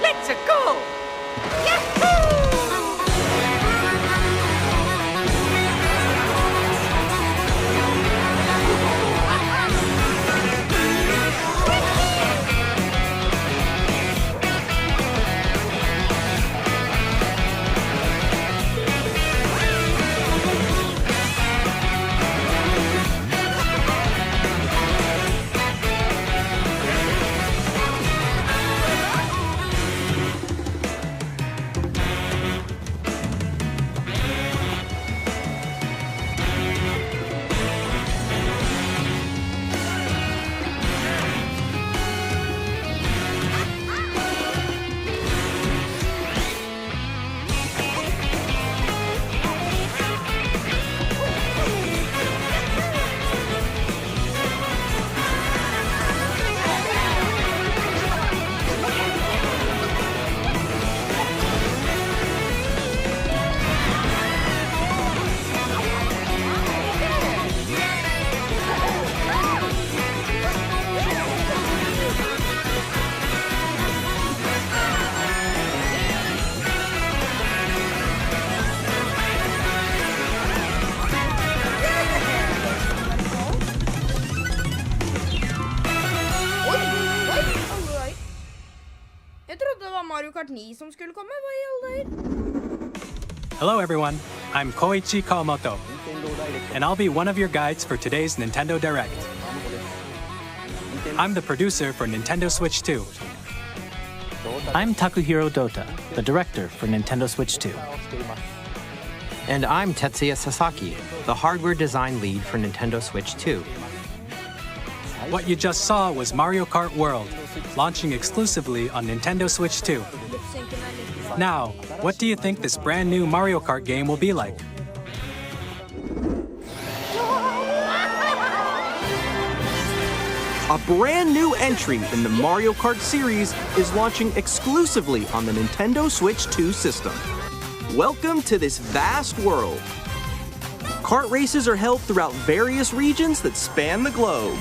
Let's go! Jag trodde det var Mario Kart 9 som skulle komma. Vad i all det? Hello everyone, I'm Koichi Kawamoto, and I'll be one of your guides for today's Nintendo Direct. I'm the producer for Nintendo Switch 2. I'm Takuhiro Dota, the director for Nintendo Switch 2. And I'm Tetsuya Sasaki, the hardware design lead for Nintendo Switch 2. What you just saw was Mario Kart World, launching exclusively on Nintendo Switch 2. Now, what do you think this brand new Mario Kart game will be like? A brand new entry in the Mario Kart series is launching exclusively on the Nintendo Switch 2 system. Welcome to this vast world. Kart races are held throughout various regions that span the globe.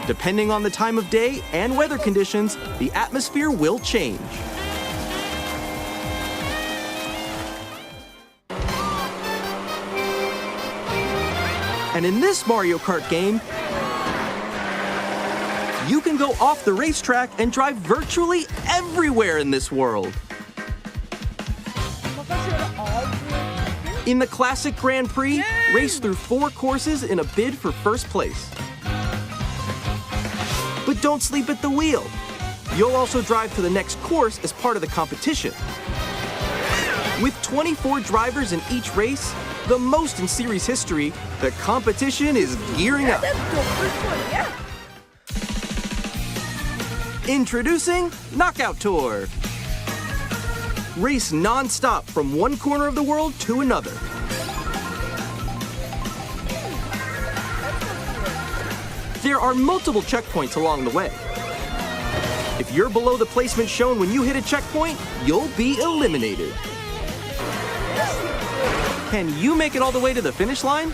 Depending on the time of day and weather conditions, the atmosphere will change. And in this Mario Kart game, you can go off the racetrack and drive virtually everywhere in this world. In the classic Grand Prix, race through 4 courses in a bid for first place. But don't sleep at the wheel. You'll also drive to the next course as part of the competition. With 24 drivers in each race, the most in series history, the competition is gearing up. Introducing Knockout Tour. Race non-stop from one corner of the world to another. There are multiple checkpoints along the way. If you're below the placement shown when you hit a checkpoint, you'll be eliminated. Can you make it all the way to the finish line?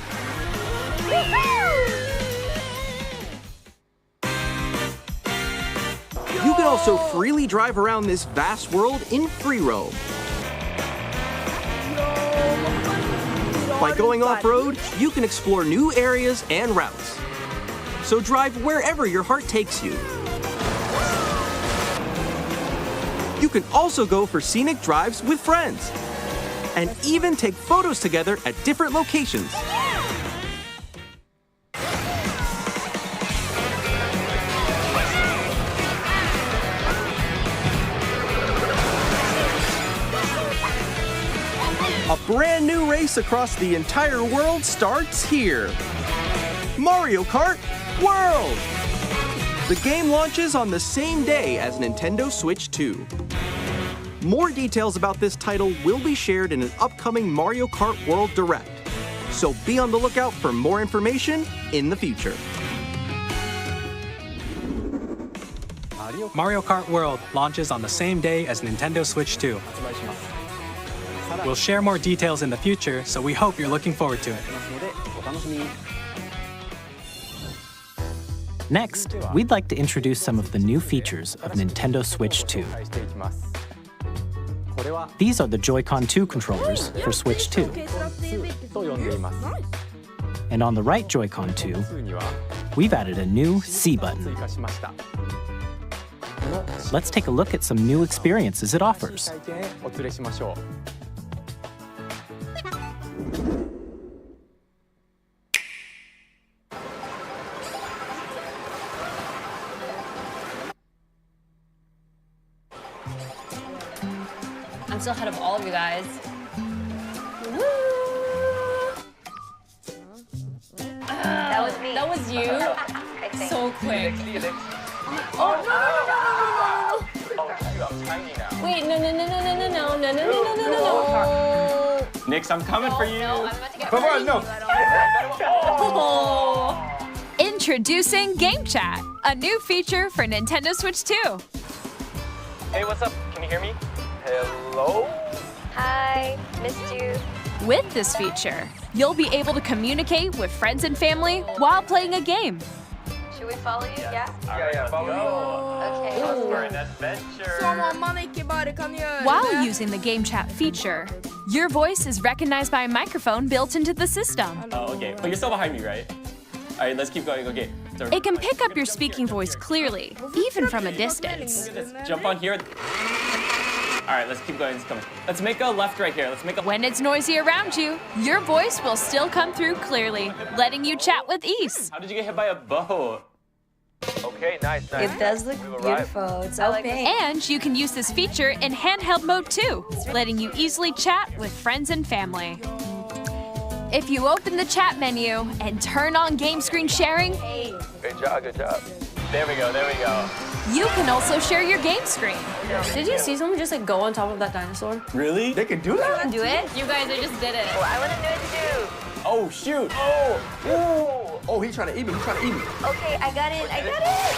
You can also freely drive around this vast world in free roam. By going off-road, you can explore new areas and routes. So drive wherever your heart takes you. You can also go for scenic drives with friends, and even take photos together at different locations. A brand new race across the entire world starts here. Mario Kart World! The game launches on the same day as Nintendo Switch 2. More details about this title will be shared in an upcoming Mario Kart World Direct, so be on the lookout for more information in the future. Mario Kart World launches on the same day as Nintendo Switch 2. We'll share more details in the future, so we hope you're looking forward to it. Next, we'd like to introduce some of the new features of Nintendo Switch 2. These are the Joy-Con 2 controllers for Switch 2. And on the right Joy-Con 2, we've added a new C button. Let's take a look at some new experiences it offers. I'm still ahead of all of you guys. That was me. That was you? I think. So quick. Wait, no. Nix, I'm coming for you. No, I'm about to get Come on, no. Oh. Introducing Game Chat, a new feature for Nintendo Switch 2. Hey, what's up? Can you hear me? Hello? Hi, missed you. With this feature, you'll be able to communicate with friends and family while playing a game. Should we follow you? Yeah? Yeah, follow me. Okay. For an adventure. Som om man ikke bare kan gjøre While det. using the Game Chat feature, your voice is recognized by a microphone built into the system. Oh, okay. But you're still behind me, right? All right, let's keep going. Okay. So It can pick up your speaking voice clearly, even from a distance. let's jump on here. All right, let's keep going. It's coming. Let's make a left right here. Let's make a. When it's noisy around you, your voice will still come through clearly, letting you chat with ease. How did you get hit by a boat? Okay, nice. It does look beautiful. It's okay. And you can use this feature in handheld mode too, letting you easily chat with friends and family. If you open the chat menu and turn on game screen sharing, Good job, good job. There we go, there we go. you can also share your game screen. Did you see someone just like go on top of that dinosaur? Really? They can do that? Do it? You guys, I just did it. Oh, I want to do it too. Oh, shoot. Oh. Oh, he's trying to eat me. He's trying to eat me. Okay, I got it. I got it.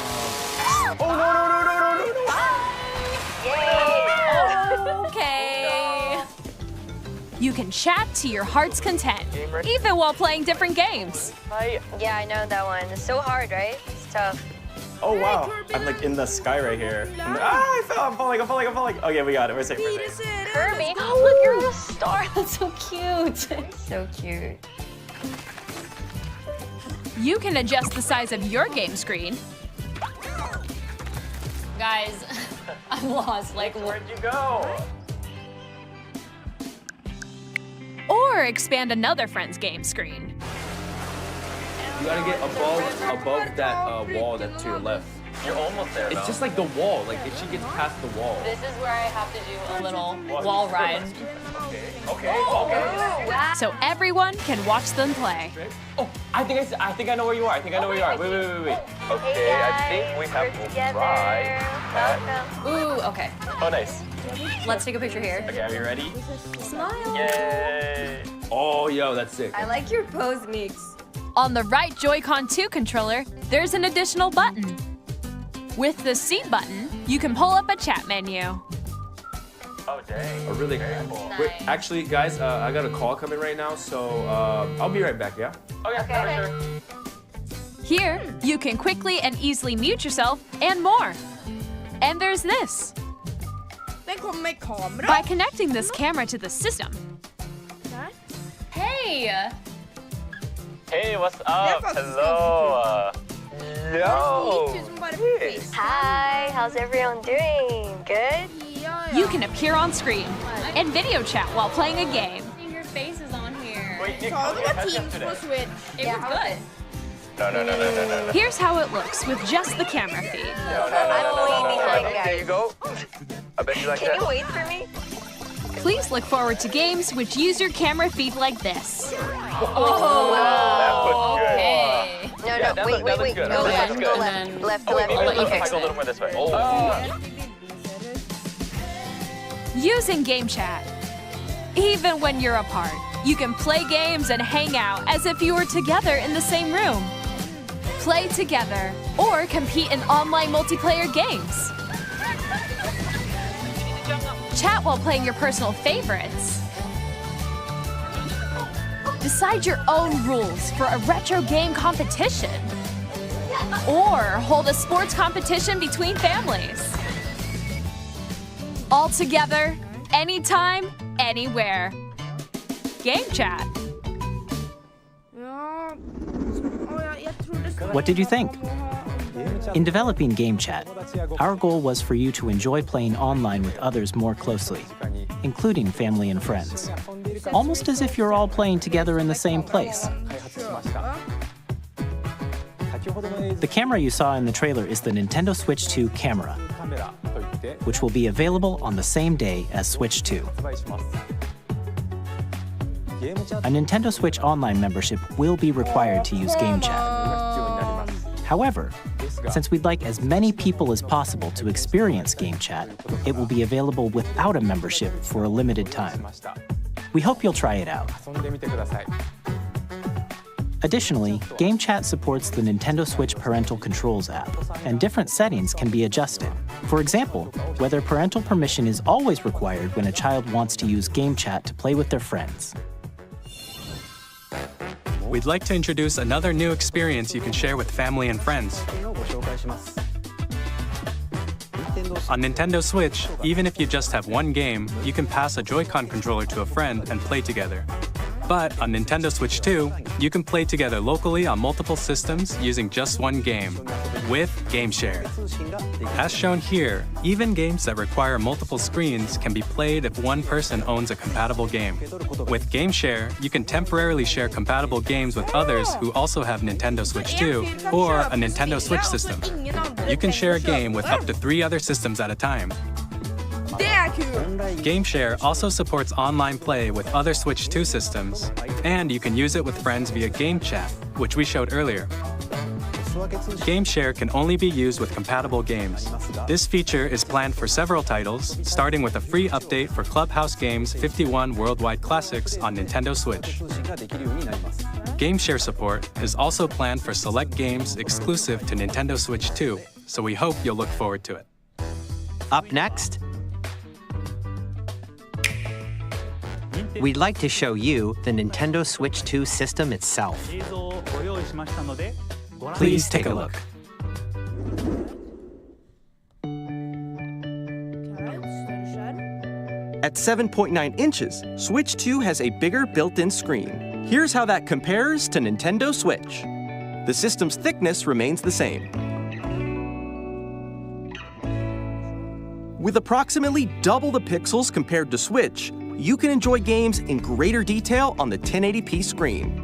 Oh, no. Yay. Okay. You can chat to your heart's content, even while playing different games. Yeah, I know that one. It's so hard, right? It's tough. Oh, wow. I'm like in the sky right here. I fell. I'm falling. Okay, we got it. We're safe. Kirby. Oh, look, you're a little star. That's so cute. So cute. You can adjust the size of your game screen, Guys, I'm lost. Like, Where'd you go? or expand another friend's game screen. You gotta get above that wall that's to your left. You're almost there, It's just like the wall. Like if she gets past the wall. this is where I have to do a little wall ride. Okay. So everyone can watch them play. Oh, I think I know where you are. Wait. Hey guys, we're together. Welcome. Ooh, okay. Oh, nice. Let's take a picture here. Okay, are you ready? Smile. Yay. Oh, yo, that's sick. I like your pose, Mix. On the right Joy-Con 2 controller, there's an additional button. With the C button, you can pull up a chat menu. Oh, dang. Oh, really? Wait, actually, guys, I got a call coming right now, so I'll be right back, yeah? Okay. Sure. Here, you can quickly and easily mute yourself and more. And there's this. Den kommer med kamera. By connecting this camera to the system, Hey! Hey, what's up? faktiskt Hello. Det Yo. gick ut som bara fisk. Hi, how's everyone doing? Good? Ja. you can appear on screen and video chat while playing a game. Your face is on here. Wait, Nick, Ta det okay, var catch up Teams today. på Switch. It was good. No. Here's how it looks with just the camera feed. I'm way behind, There guys. you go. I bet you like Can that. you wait for me? Please look forward to games which use your camera feed like this. That was good. Hey. No, Yeah, that wait. looks good. Go That left, looks go good. left. Left, Oh, wait, left. let's Okay. go a little more this way. Oh. Using Game Chat. Even when you're apart, you can play games and hang out as if you were together in the same room. Play together or compete in online multiplayer games. chat while playing your personal favorites. Decide your own rules for a retro game competition. Or hold a sports competition between families. All together, anytime, anywhere. Game chat. What did you think? In developing Game Chat, our goal was for you to enjoy playing online with others more closely, including family and friends, almost as if you're all playing together in the same place. The camera you saw in the trailer is the Nintendo Switch 2 camera, which will be available on the same day as Switch 2. A Nintendo Switch Online membership will be required to use Game Chat. However, since we'd like as many people as possible to experience Game Chat, it will be available without a membership for a limited time. We hope you'll try it out. Additionally, Game Chat supports the Nintendo Switch Parental Controls app, and different settings can be adjusted. For example, whether parental permission is always required when a child wants to use Game Chat to play with their friends. We'd like to introduce another new experience you can share with family and friends. On Nintendo Switch, even if you just have one game, you can pass a Joy-Con controller to a friend and play together. But on Nintendo Switch 2, you can play together locally on multiple systems using just one game, with GameShare. As shown here, even games that require multiple screens can be played if one person owns a compatible game. With GameShare, you can temporarily share compatible games with others who also have Nintendo Switch 2 or a Nintendo Switch system. You can share a game with up to 3 other systems at a time. GameShare also supports online play with other Switch 2 systems, and you can use it with friends via Game Chat, which we showed earlier. GameShare can only be used with compatible games. This feature is planned for several titles, starting with a free update for Clubhouse Games 51 Worldwide Classics on Nintendo Switch. GameShare support is also planned for select games exclusive to Nintendo Switch 2, so we hope you'll look forward to it. Up next, we'd like to show you the Nintendo Switch 2 system itself. Please take a look. At 7.9 inches, Switch 2 has a bigger built-in screen. Here's how that compares to Nintendo Switch. The system's thickness remains the same. With approximately double the pixels compared to Switch, you can enjoy games in greater detail on the 1080p screen.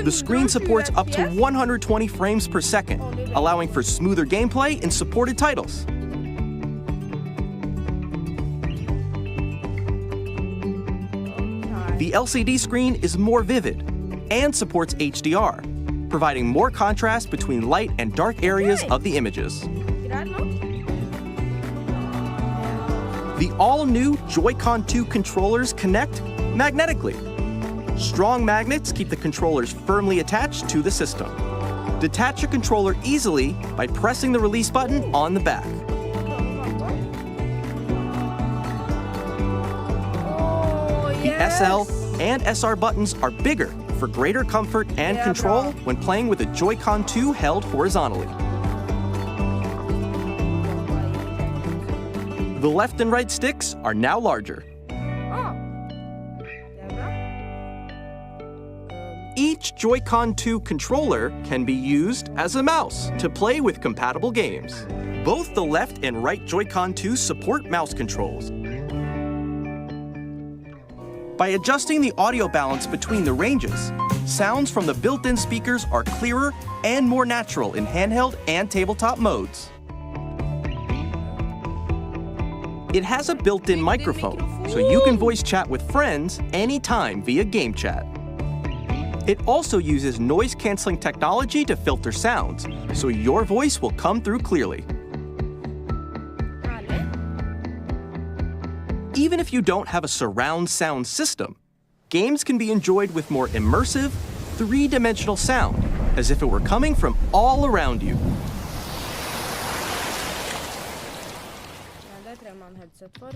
The screen supports up to 120 frames per second, allowing for smoother gameplay in supported titles. The LCD screen is more vivid and supports HDR, providing more contrast between light and dark areas of the images. The all-new Joy-Con 2 controllers connect magnetically. Strong magnets keep the controllers firmly attached to the system. Detach your controller easily by pressing the release button on the back. The SL and SR buttons are bigger for greater comfort and control when playing with a Joy-Con 2 held horizontally. The left and right sticks are now larger. Each Joy-Con 2 controller can be used as a mouse to play with compatible games. Both the left and right Joy-Con 2 support mouse controls. By adjusting the audio balance between the ranges, sounds from the built-in speakers are clearer and more natural in handheld and tabletop modes. It has a built-in microphone, so you can voice chat with friends anytime via Game Chat. It also uses noise-canceling technology to filter sounds, so your voice will come through clearly. Even if you don't have a surround sound system, games can be enjoyed with more immersive, three-dimensional sound as if it were coming from all around you. Nerede Treman headset var?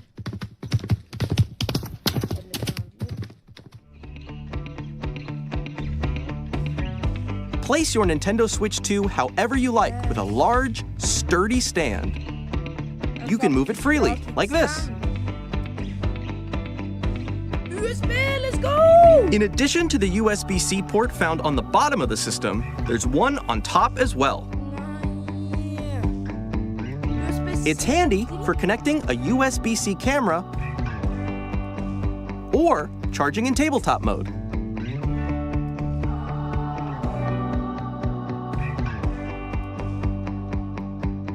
Place your Nintendo Switch 2 however you like with a large, sturdy stand. You can move it freely, like this. USB, let's go! In addition to the USB-C port found on the bottom of the system, there's one on top as well. It's handy for connecting a USB-C camera or charging in tabletop mode.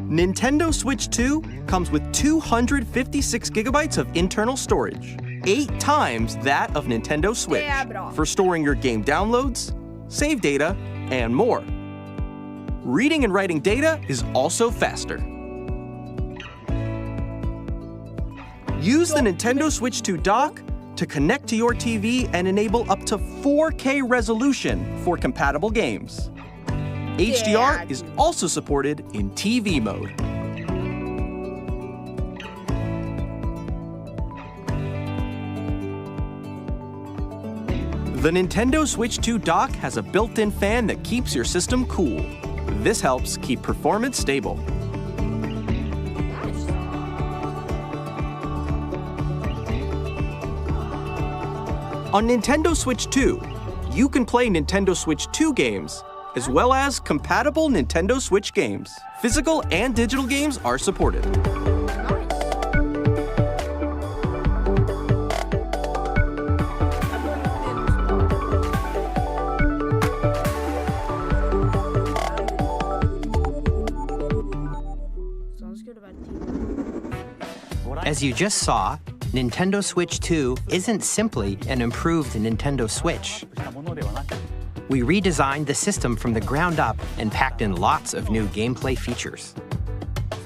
Nintendo Switch 2 comes with 256 gigabytes of internal storage, 8 times that of Nintendo Switch, for storing your game downloads, save data, and more. Reading and writing data is also faster. Use the Nintendo Switch 2 dock to connect to your TV and enable up to 4K resolution for compatible games. HDR is also supported in TV mode. The Nintendo Switch 2 dock has a built-in fan that keeps your system cool. This helps keep performance stable. On Nintendo Switch 2, you can play Nintendo Switch 2 games, as well as compatible Nintendo Switch games. Physical and digital games are supported. As you just saw, Nintendo Switch 2 isn't simply an improved Nintendo Switch. We redesigned the system from the ground up and packed in lots of new gameplay features.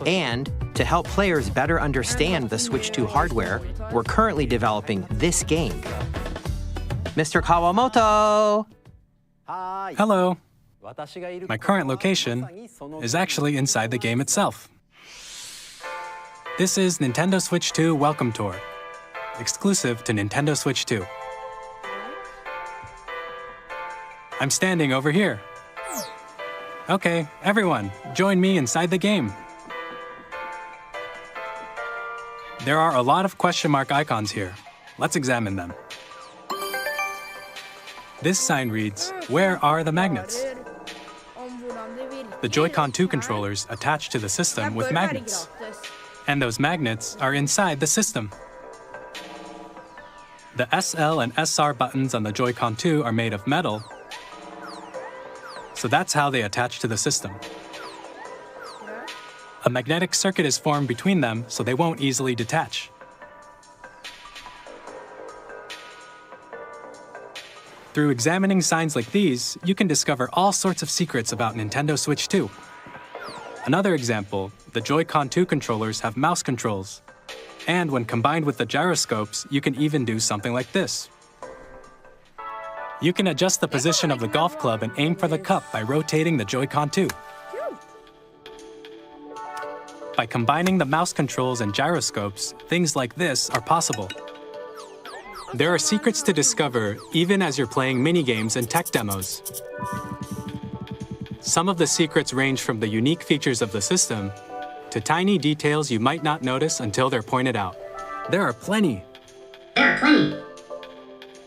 And to help players better understand the Switch 2 hardware, we're currently developing this game. Mr. Kawamoto! Hello. My current location is actually inside the game itself. This is Nintendo Switch 2 Welcome Tour, exclusive to Nintendo Switch 2. I'm standing over here. Okay, everyone, join me inside the game. There are a lot of question mark icons here. Let's examine them. This sign reads, "Where are the magnets?" The Joy-Con 2 controllers attach to the system with magnets. And those magnets are inside the system. The SL and SR buttons on the Joy-Con 2 are made of metal, so that's how they attach to the system. A magnetic circuit is formed between them, so they won't easily detach. Through examining signs like these, you can discover all sorts of secrets about Nintendo Switch 2. Another example, the Joy-Con 2 controllers have mouse controls. And when combined with the gyroscopes, you can even do something like this. You can adjust the position of the golf club and aim for the cup by rotating the Joy-Con 2. By combining the mouse controls and gyroscopes, things like this are possible. There are secrets to discover even as you're playing mini-games and tech demos. Some of the secrets range from the unique features of the system to tiny details you might not notice until they're pointed out. There are plenty.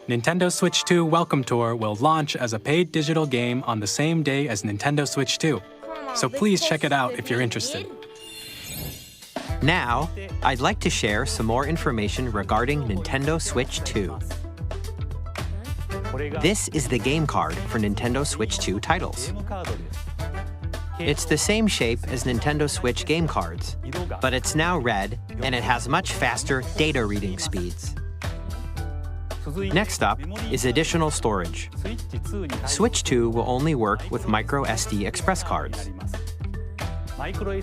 Nintendo Switch 2 Welcome Tour will launch as a paid digital game on the same day as Nintendo Switch 2. So please check it out if you're interested. Now, I'd like to share some more information regarding Nintendo Switch 2. This is the game card for Nintendo Switch 2 titles. It's the same shape as Nintendo Switch game cards, but it's now red and it has much faster data reading speeds. Next up is additional storage. Switch 2 will only work with micro SD express cards.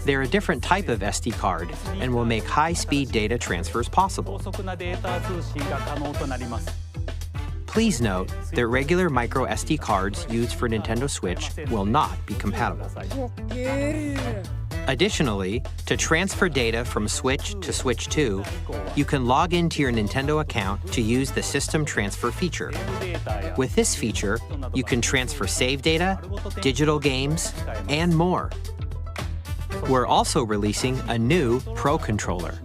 They're a different type of SD card and will make high-speed data transfers possible. Please note that regular micro SD cards used for Nintendo Switch will not be compatible. Additionally, to transfer data from Switch to Switch 2, you can log into your Nintendo account to use the System Transfer feature. With this feature, you can transfer save data, digital games, and more. We're also releasing a new Pro Controller.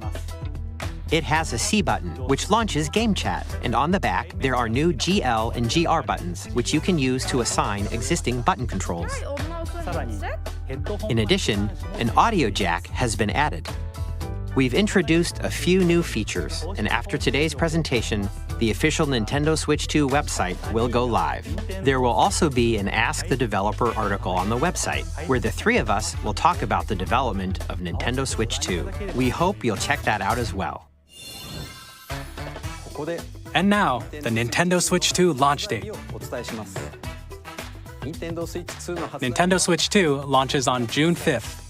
It has a C button, which launches Game Chat, and on the back, there are new GL and GR buttons, which you can use to assign existing button controls. In addition, an audio jack has been added. We've introduced a few new features, and after today's presentation, the official Nintendo Switch 2 website will go live. There will also be an Ask the Developer article on the website, where the three of us will talk about the development of Nintendo Switch 2. We hope you'll check that out as well. And now, the Nintendo Switch 2 launch date. Nintendo Switch 2 launches on June 5th.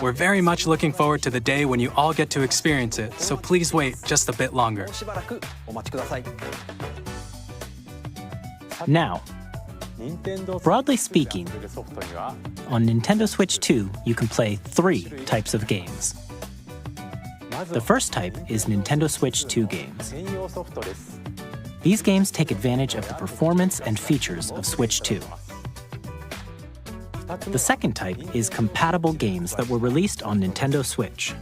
We're very much looking forward to the day when you all get to experience it, so please wait just a bit longer. Now, broadly speaking, on Nintendo Switch 2, you can play 3 types of games. The first type is Nintendo Switch 2 games. These games take advantage of the performance and features of Switch 2. The second type is compatible games that were released on Nintendo Switch.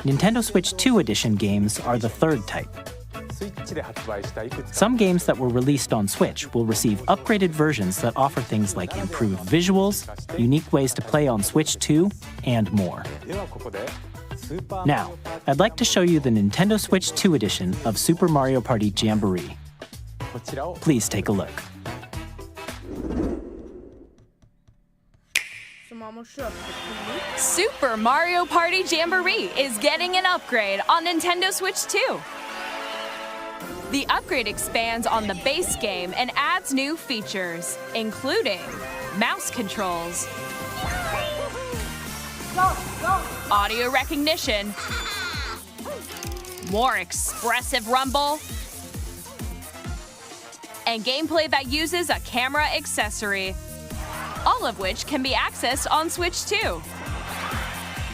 Nintendo Switch 2 Edition games are the third type. Some games that were released on Switch will receive upgraded versions that offer things like improved visuals, unique ways to play on Switch 2, and more. Now, I'd like to show you the Nintendo Switch 2 edition of Super Mario Party Jamboree. Please take a look. Super Mario Party Jamboree is getting an upgrade on Nintendo Switch 2. The upgrade expands on the base game and adds new features, including mouse controls, audio recognition, more expressive rumble, and gameplay that uses a camera accessory, all of which can be accessed on Switch 2.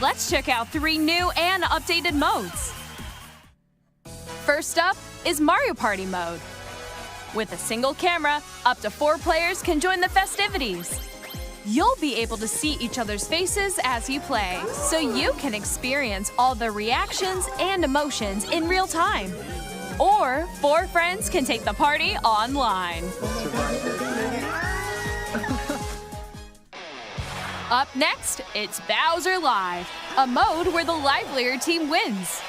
Let's check out 3 new and updated modes. First up is Mario Party mode. With a single camera, up to 4 players can join the festivities. You'll be able to see each other's faces as you play, so you can experience all the reactions and emotions in real time. Or 4 friends can take the party online. Up next, it's Bowser Live, a mode where the livelier team wins.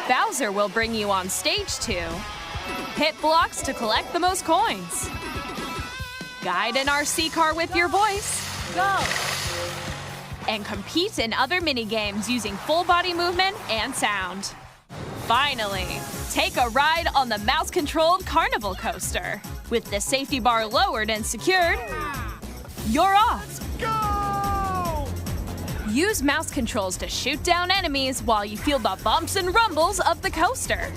Bowser will bring you on stage to hit blocks to collect the most coins, guide an RC car with your voice, go, and compete in other mini-games using full body movement and sound. Finally, take a ride on the mouse-controlled Carnival Coaster. With the safety bar lowered and secured, you're off. Use mouse controls to shoot down enemies while you feel the bumps and rumbles of the coaster.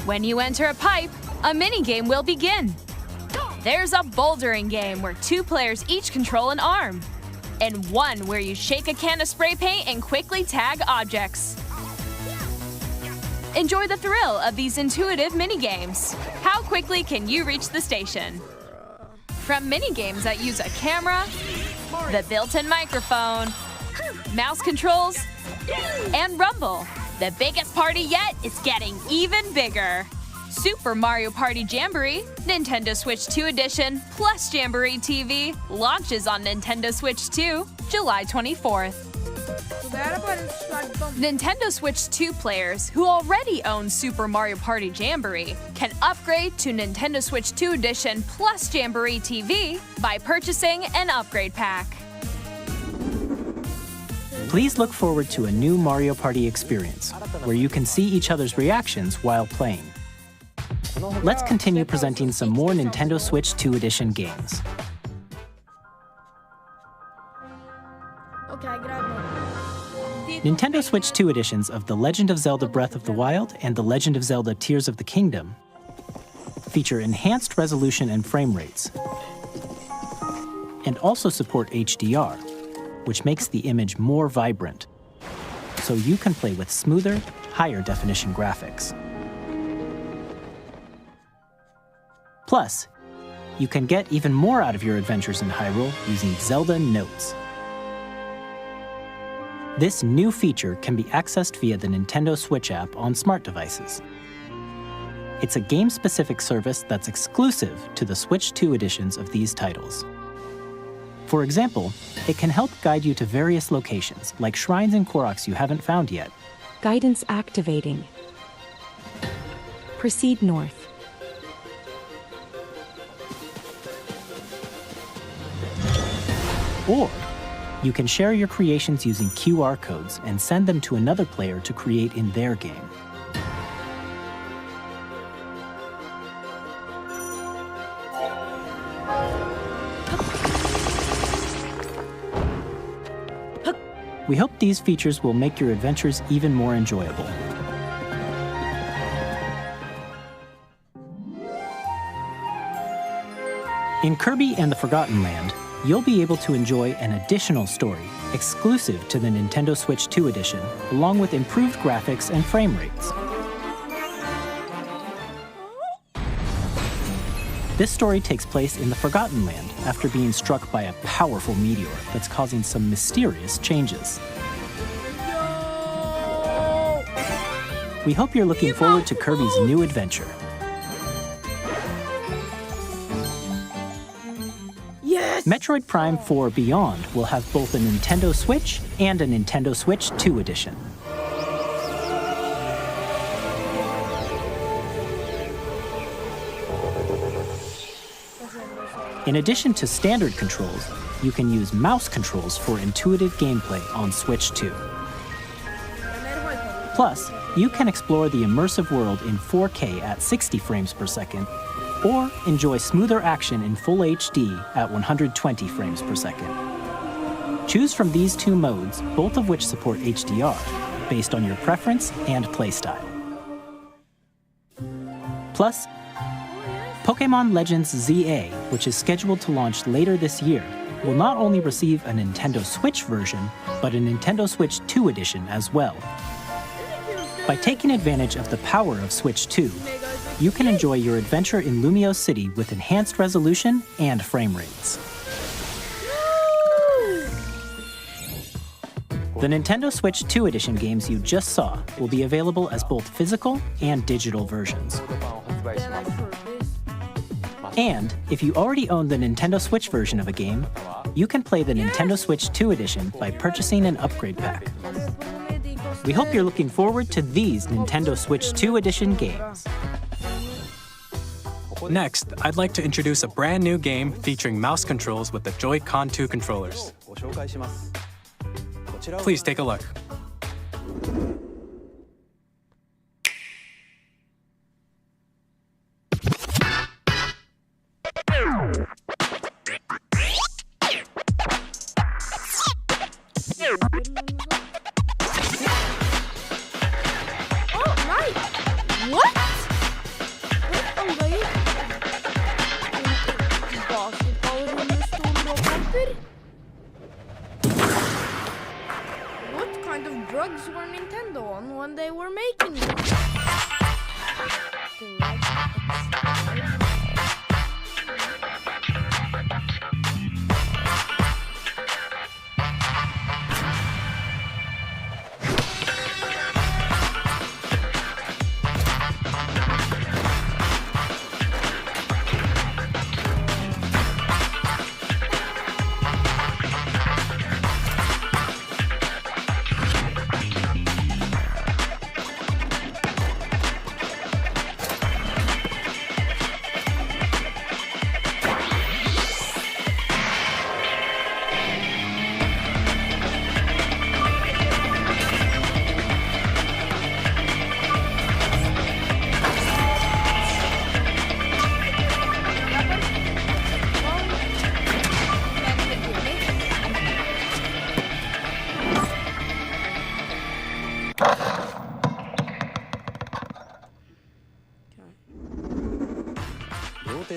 When you enter a pipe, a minigame will begin. There's a bouldering game where 2 players each control an arm, and one where you shake a can of spray paint and quickly tag objects. Enjoy the thrill of these intuitive minigames. How quickly can you reach the station? From minigames that use a camera, the built-in microphone, mouse controls, and rumble, the biggest party yet is getting even bigger. Super Mario Party Jamboree, Nintendo Switch 2 Edition, plus Jamboree TV launches on Nintendo Switch 2, July 24th. Nintendo Switch 2 players who already own Super Mario Party Jamboree can upgrade to Nintendo Switch 2 Edition plus Jamboree TV by purchasing an upgrade pack. Please look forward to a new Mario Party experience, where you can see each other's reactions while playing. Let's continue presenting some more Nintendo Switch 2 Edition games. Okay, grab one. Nintendo Switch 2 editions of The Legend of Zelda Breath of the Wild and The Legend of Zelda Tears of the Kingdom feature enhanced resolution and frame rates, and also support HDR, which makes the image more vibrant, so you can play with smoother, higher definition graphics. Plus, you can get even more out of your adventures in Hyrule using Zelda Notes. This new feature can be accessed via the Nintendo Switch app on smart devices. It's a game-specific service that's exclusive to the Switch 2 editions of these titles. For example, it can help guide you to various locations, like shrines and Koroks you haven't found yet. Guidance activating. Proceed north. Or you can share your creations using QR codes and send them to another player to create in their game. We hope these features will make your adventures even more enjoyable. In Kirby and the Forgotten Land, you'll be able to enjoy an additional story exclusive to the Nintendo Switch 2 edition, along with improved graphics and frame rates. This story takes place in the Forgotten Land after being struck by a powerful meteor that's causing some mysterious changes. We hope you're looking forward to Kirby's new adventure. Yes! Metroid Prime 4 Beyond will have both a Nintendo Switch and a Nintendo Switch 2 edition. In addition to standard controls, you can use mouse controls for intuitive gameplay on Switch 2. Plus, you can explore the immersive world in 4K at 60 frames per second, or enjoy smoother action in Full HD at 120 frames per second. Choose from these two modes, both of which support HDR, based on your preference and playstyle. Plus, Pokémon Legends ZA, which is scheduled to launch later this year, will not only receive a Nintendo Switch version, but a Nintendo Switch 2 edition as well. By taking advantage of the power of Switch 2, you can enjoy your adventure in Lumio City with enhanced resolution and frame rates. The Nintendo Switch 2 edition games you just saw will be available as both physical and digital versions. And if you already own the Nintendo Switch version of a game, you can play the Nintendo Switch 2 edition by purchasing an upgrade pack. We hope you're looking forward to these Nintendo Switch 2 edition games. Next, I'd like to introduce a brand new game featuring mouse controls with the Joy-Con 2 controllers. Please take a look. Oh, nice! What? What kind of drugs were Nintendo on when they were making them?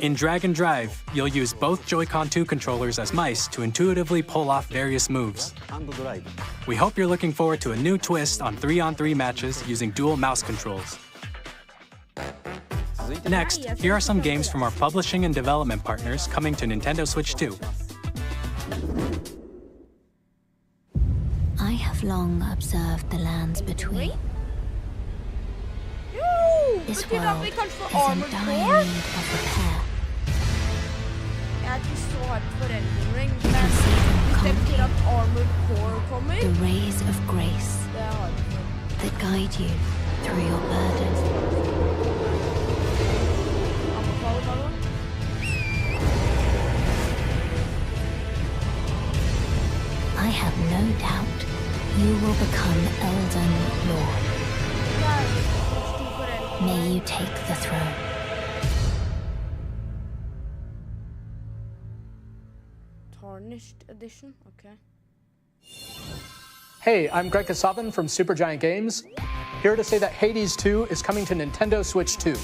In Drag and Drive, you'll use both Joy-Con 2 controllers as mice to intuitively pull off various moves. We hope you're looking forward to a new twist on 3-on-3 matches using dual mouse controls. Next, here are some games from our publishing and development partners coming to Nintendo Switch 2. I have long observed the lands between. This world is in dire need of repair. The rays of grace that guide you through your burdens. I have no doubt you will become Elden Lord. May you take the throne. Tarnished edition, okay. Hey, I'm Greg Kasavan from Supergiant Games, here to say that Hades 2 is coming to Nintendo Switch 2.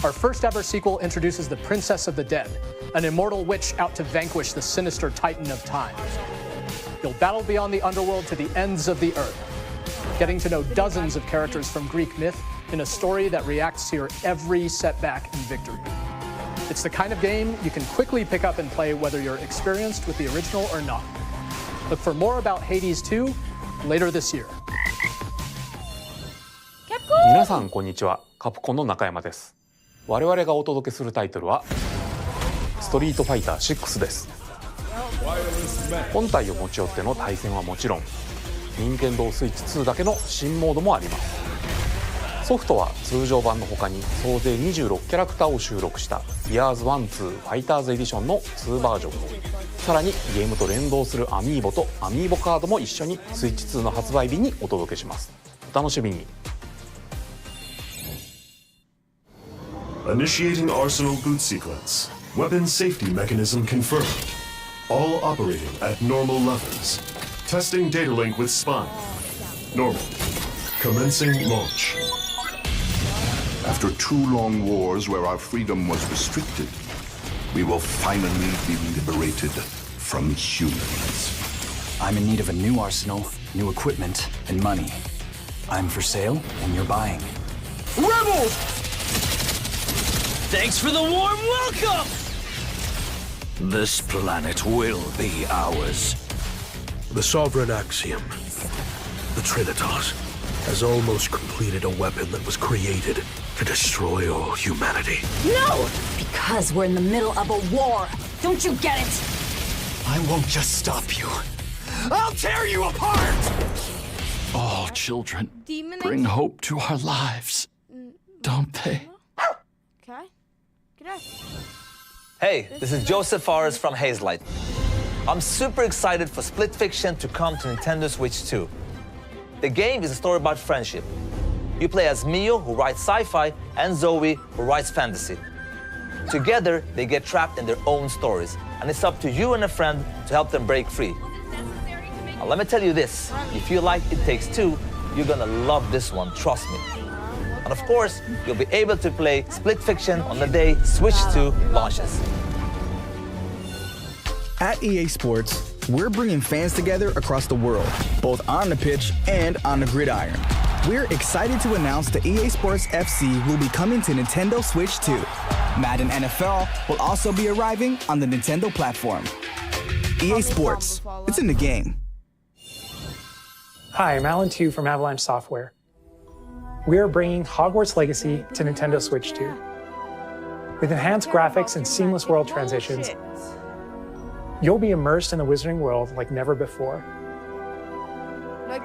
Our first ever sequel introduces the Princess of the Dead, an immortal witch out to vanquish the sinister Titan of Time. You'll battle beyond the underworld to the ends of the earth, getting to know dozens of characters from Greek myth in a story that reacts to your every setback and victory. It's the kind of game you can quickly pick up and play whether you're experienced with the original or not. Look for more about Hades 2 later this year. 皆さんこんにちは、カプコンの中山です。我々がお届けするタイトルはストリートファイター6です。本体を持ち寄っての対戦はもちろん、任天堂スイッチ2だけの新モードもあります。ソフトは通常版の他に総勢26キャラクターを収録した Years 1-2 Fighters Edition の2バージョン、さらにゲームと連動するアミーボとアミーボカードも一緒にスイッチ2の発売日にお届けします。お楽しみに。 Initiating Arsenal boot sequence. Weapon safety mechanism confirmed. All operating at normal levels. Testing data link with spine. Normal. Commencing launch. After 2 long wars where our freedom was restricted, we will finally be liberated from humans. I'm in need of a new arsenal, new equipment, and money. I'm for sale, and you're buying. Rebels! Thanks for the warm welcome! This planet will be ours. The Sovereign Axiom, the Trinitas, has almost completed a weapon that was created to destroy all humanity. No! Because we're in the middle of a war. Don't you get it? I won't just stop you. I'll tear you apart! All children bring hope to our lives, don't they? Okay. Good. Hey, this is Joseph Fares from Hazelight. I'm super excited for Split Fiction to come to Nintendo Switch 2. The game is a story about friendship. You play as Mio, who writes sci-fi, and Zoe, who writes fantasy. Together, they get trapped in their own stories, and it's up to you and a friend to help them break free. Now, let me tell you this, if you like It Takes Two, you're gonna love this one, trust me. And of course, you'll be able to play Split Fiction on the day Switch 2 launches. At EA Sports, we're bringing fans together across the world, both on the pitch and on the gridiron. We're excited to announce that EA Sports FC will be coming to Nintendo Switch 2. Madden NFL will also be arriving on the Nintendo platform. EA Sports, it's in the game. Hi, I'm Alan Tu from Avalanche Software. We are bringing Hogwarts Legacy to Nintendo Switch 2. With enhanced graphics and seamless world transitions, you'll be immersed in the Wizarding world like never before.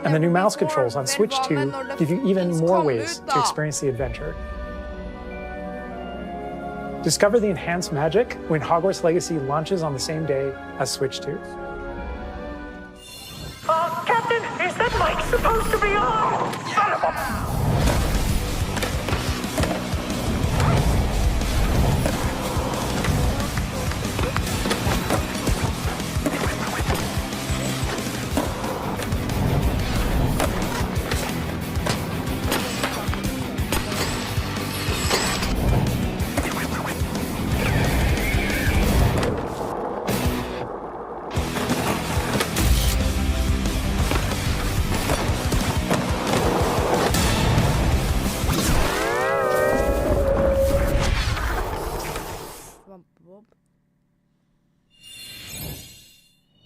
And the new mouse controls on Switch 2 give you even more ways to experience the adventure. Discover the enhanced magic when Hogwarts Legacy launches on the same day as Switch 2. Captain, is that mic supposed to be on? Son of a...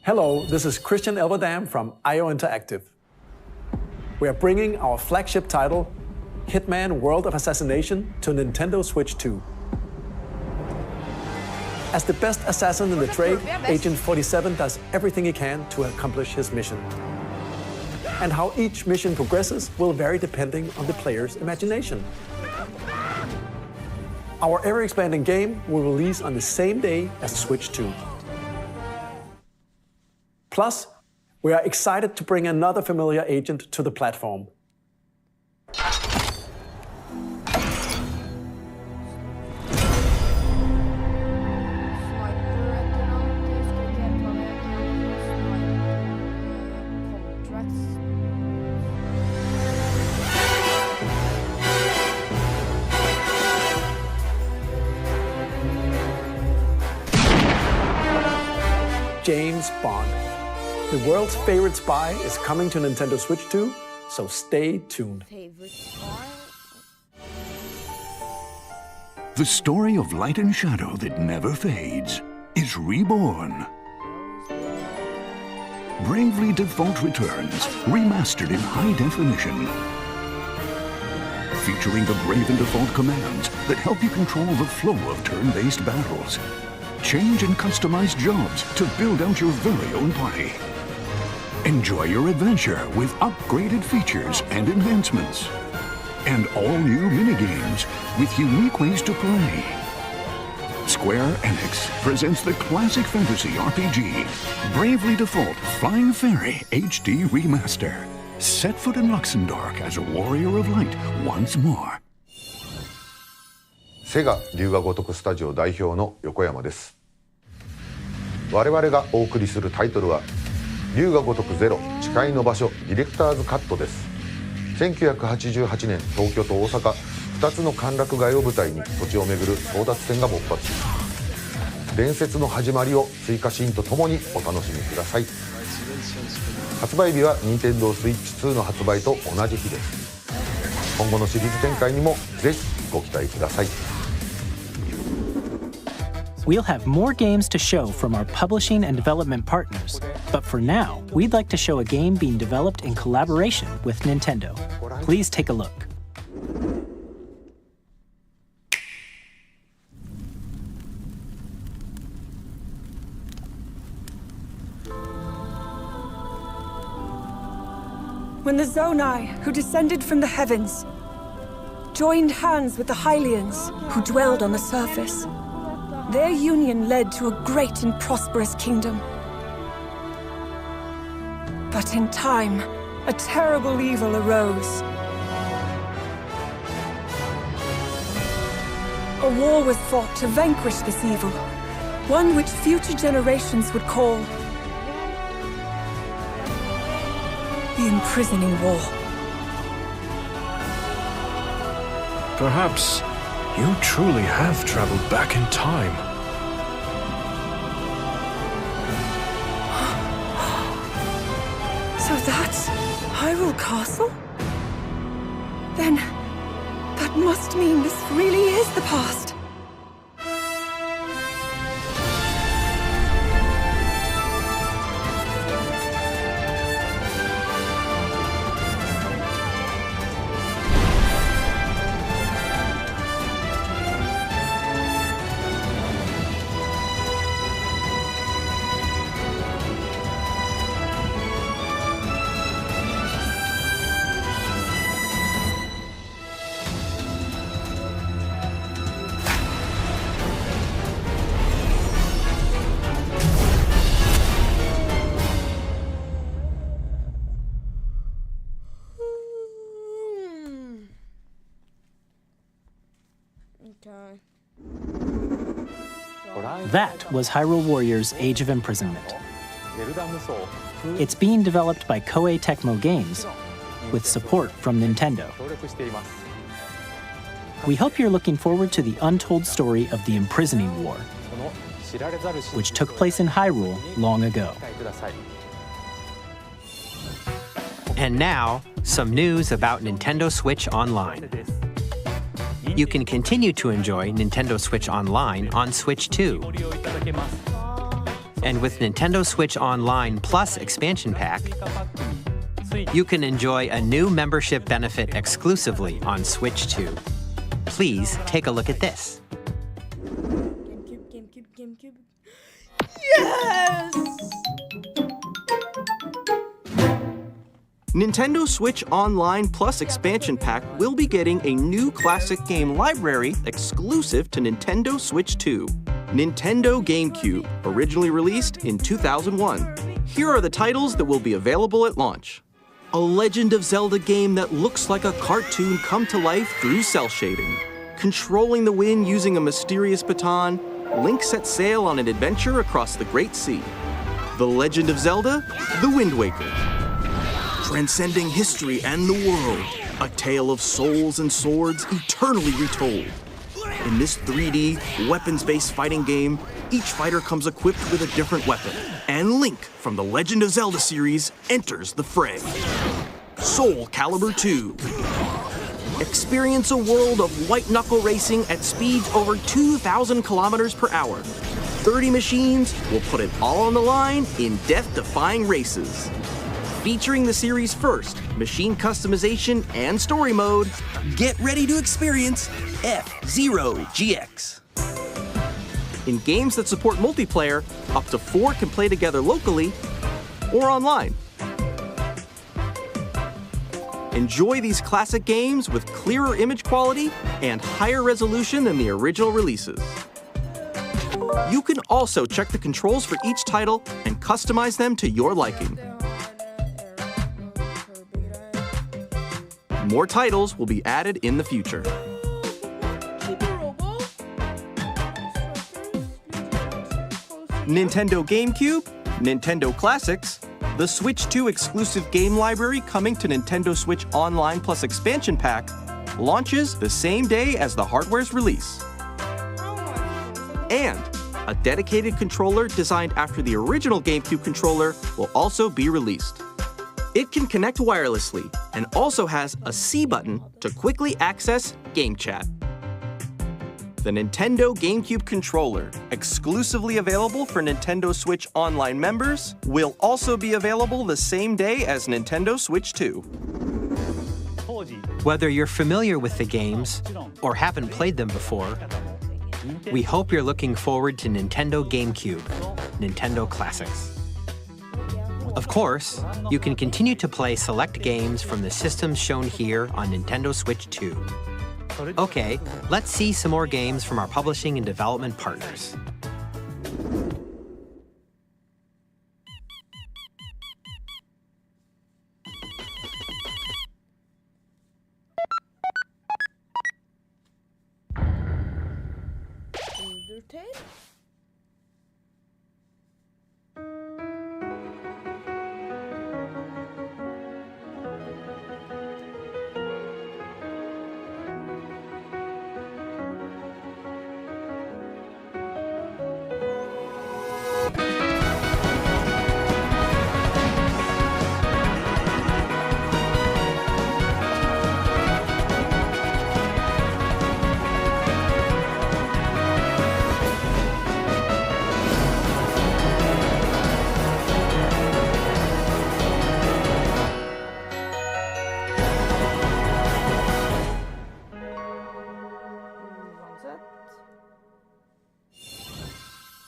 Hello, this is Christian Elverdam from IO Interactive. We are bringing our flagship title, Hitman World of Assassination, to Nintendo Switch 2. As the best assassin in the trade, Agent 47 does everything he can to accomplish his mission. And how each mission progresses will vary depending on the player's imagination. Our ever-expanding game will release on the same day as Switch 2. Plus, we are excited to bring another familiar agent to the platform. James Bond. The world's favorite spy is coming to Nintendo Switch 2, so stay tuned. The story of light and shadow that never fades is reborn. Bravely Default returns, remastered in high definition. Featuring the Brave and Default commands that help you control the flow of turn-based battles. Change and customize jobs to build out your very own party. Enjoy your adventure with upgraded features and enhancements. And all new minigames with unique ways to play. Square Enix presents the classic fantasy RPG, Bravely Default Flying Fairy HD Remaster. Set foot in Luxembourg as a warrior of light once more. セガ龍が如くスタジオ代表の横山です。我々がお送りするタイトルは龍が如くゼロ誓いの場所ディレクターズカットです。1988年東京と大阪2つの歓楽街を舞台に土地を巡る争奪戦が勃発し伝説の始まりを追加シーンとともにお楽しみください。発売日は Nintendo Switch 2の発売と同じ日です。今後のシリーズ展開にもぜひご期待ください。We'll have more games to show from our publishing and development partners, but for now, we'd like to show a game being developed in collaboration with Nintendo. Please take a look. When the Zonai, who descended from the heavens, joined hands with the Hylians, who dwelled on the surface, their union led to a great and prosperous kingdom. But in time, a terrible evil arose. A war was fought to vanquish this evil, one which future generations would call the Imprisoning War. Perhaps you truly have traveled back in time. So that's Hyrule Castle? Then that must mean this really is the past. That was Hyrule Warriors Age of Imprisonment. It's being developed by Koei Tecmo Games with support from Nintendo. We hope you're looking forward to the untold story of the Imprisoning War, which took place in Hyrule long ago. And now, some news about Nintendo Switch Online. You can continue to enjoy Nintendo Switch Online on Switch 2. And with Nintendo Switch Online Plus Expansion Pack, you can enjoy a new membership benefit exclusively on Switch 2. Please take a look at this. Yes! Nintendo Switch Online Plus Expansion Pack will be getting a new classic game library exclusive to Nintendo Switch 2. Nintendo GameCube, originally released in 2001. Here are the titles that will be available at launch. A Legend of Zelda game that looks like a cartoon come to life through cell shading. Controlling the wind using a mysterious baton, Link sets sail on an adventure across the Great Sea. The Legend of Zelda: The Wind Waker. Transcending history and the world, a tale of souls and swords eternally retold. In this 3D, weapons-based fighting game, each fighter comes equipped with a different weapon, and Link from the Legend of Zelda series enters the fray. Soul Calibur 2. Experience a world of white-knuckle racing at speeds over 2,000 kilometers per hour. 30 machines will put it all on the line in death-defying races. Featuring the series' first machine customization and story mode, get ready to experience F-Zero GX. In games that support multiplayer, up to 4 can play together locally or online. Enjoy these classic games with clearer image quality and higher resolution than the original releases. You can also check the controls for each title and customize them to your liking. More titles will be added in the future. Nintendo GameCube, Nintendo Classics, the Switch 2 exclusive game library coming to Nintendo Switch Online Plus Expansion Pack launches the same day as the hardware's release. And a dedicated controller designed after the original GameCube controller will also be released. It can connect wirelessly and also has a C button to quickly access Game Chat. The Nintendo GameCube controller, exclusively available for Nintendo Switch Online members, will also be available the same day as Nintendo Switch 2. Whether you're familiar with the games or haven't played them before, we hope you're looking forward to Nintendo GameCube, Nintendo Classics. Of course, you can continue to play select games from the systems shown here on Nintendo Switch 2. Okay, let's see some more games from our publishing and development partners.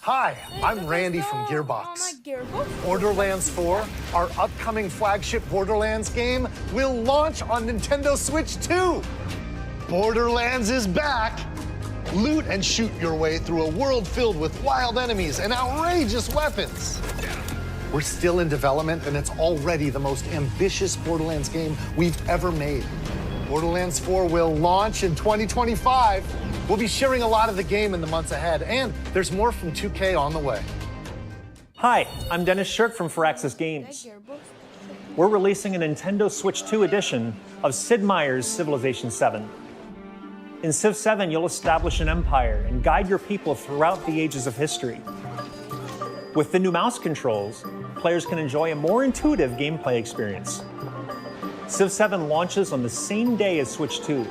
Hi, I'm Randy from Gearbox. Borderlands 4, our upcoming flagship Borderlands game, will launch on Nintendo Switch 2. Borderlands is back. Loot and shoot your way through a world filled with wild enemies and outrageous weapons. We're still in development, and it's already the most ambitious Borderlands game we've ever made. Borderlands 4 will launch in 2025. We'll be sharing a lot of the game in the months ahead, and there's more from 2K on the way. Hi, I'm Dennis Shirk from Firaxis Games. We're releasing a Nintendo Switch 2 edition of Sid Meier's Civilization 7. In Civ 7, you'll establish an empire and guide your people throughout the ages of history. With the new mouse controls, players can enjoy a more intuitive gameplay experience. Civ 7 launches on the same day as Switch 2.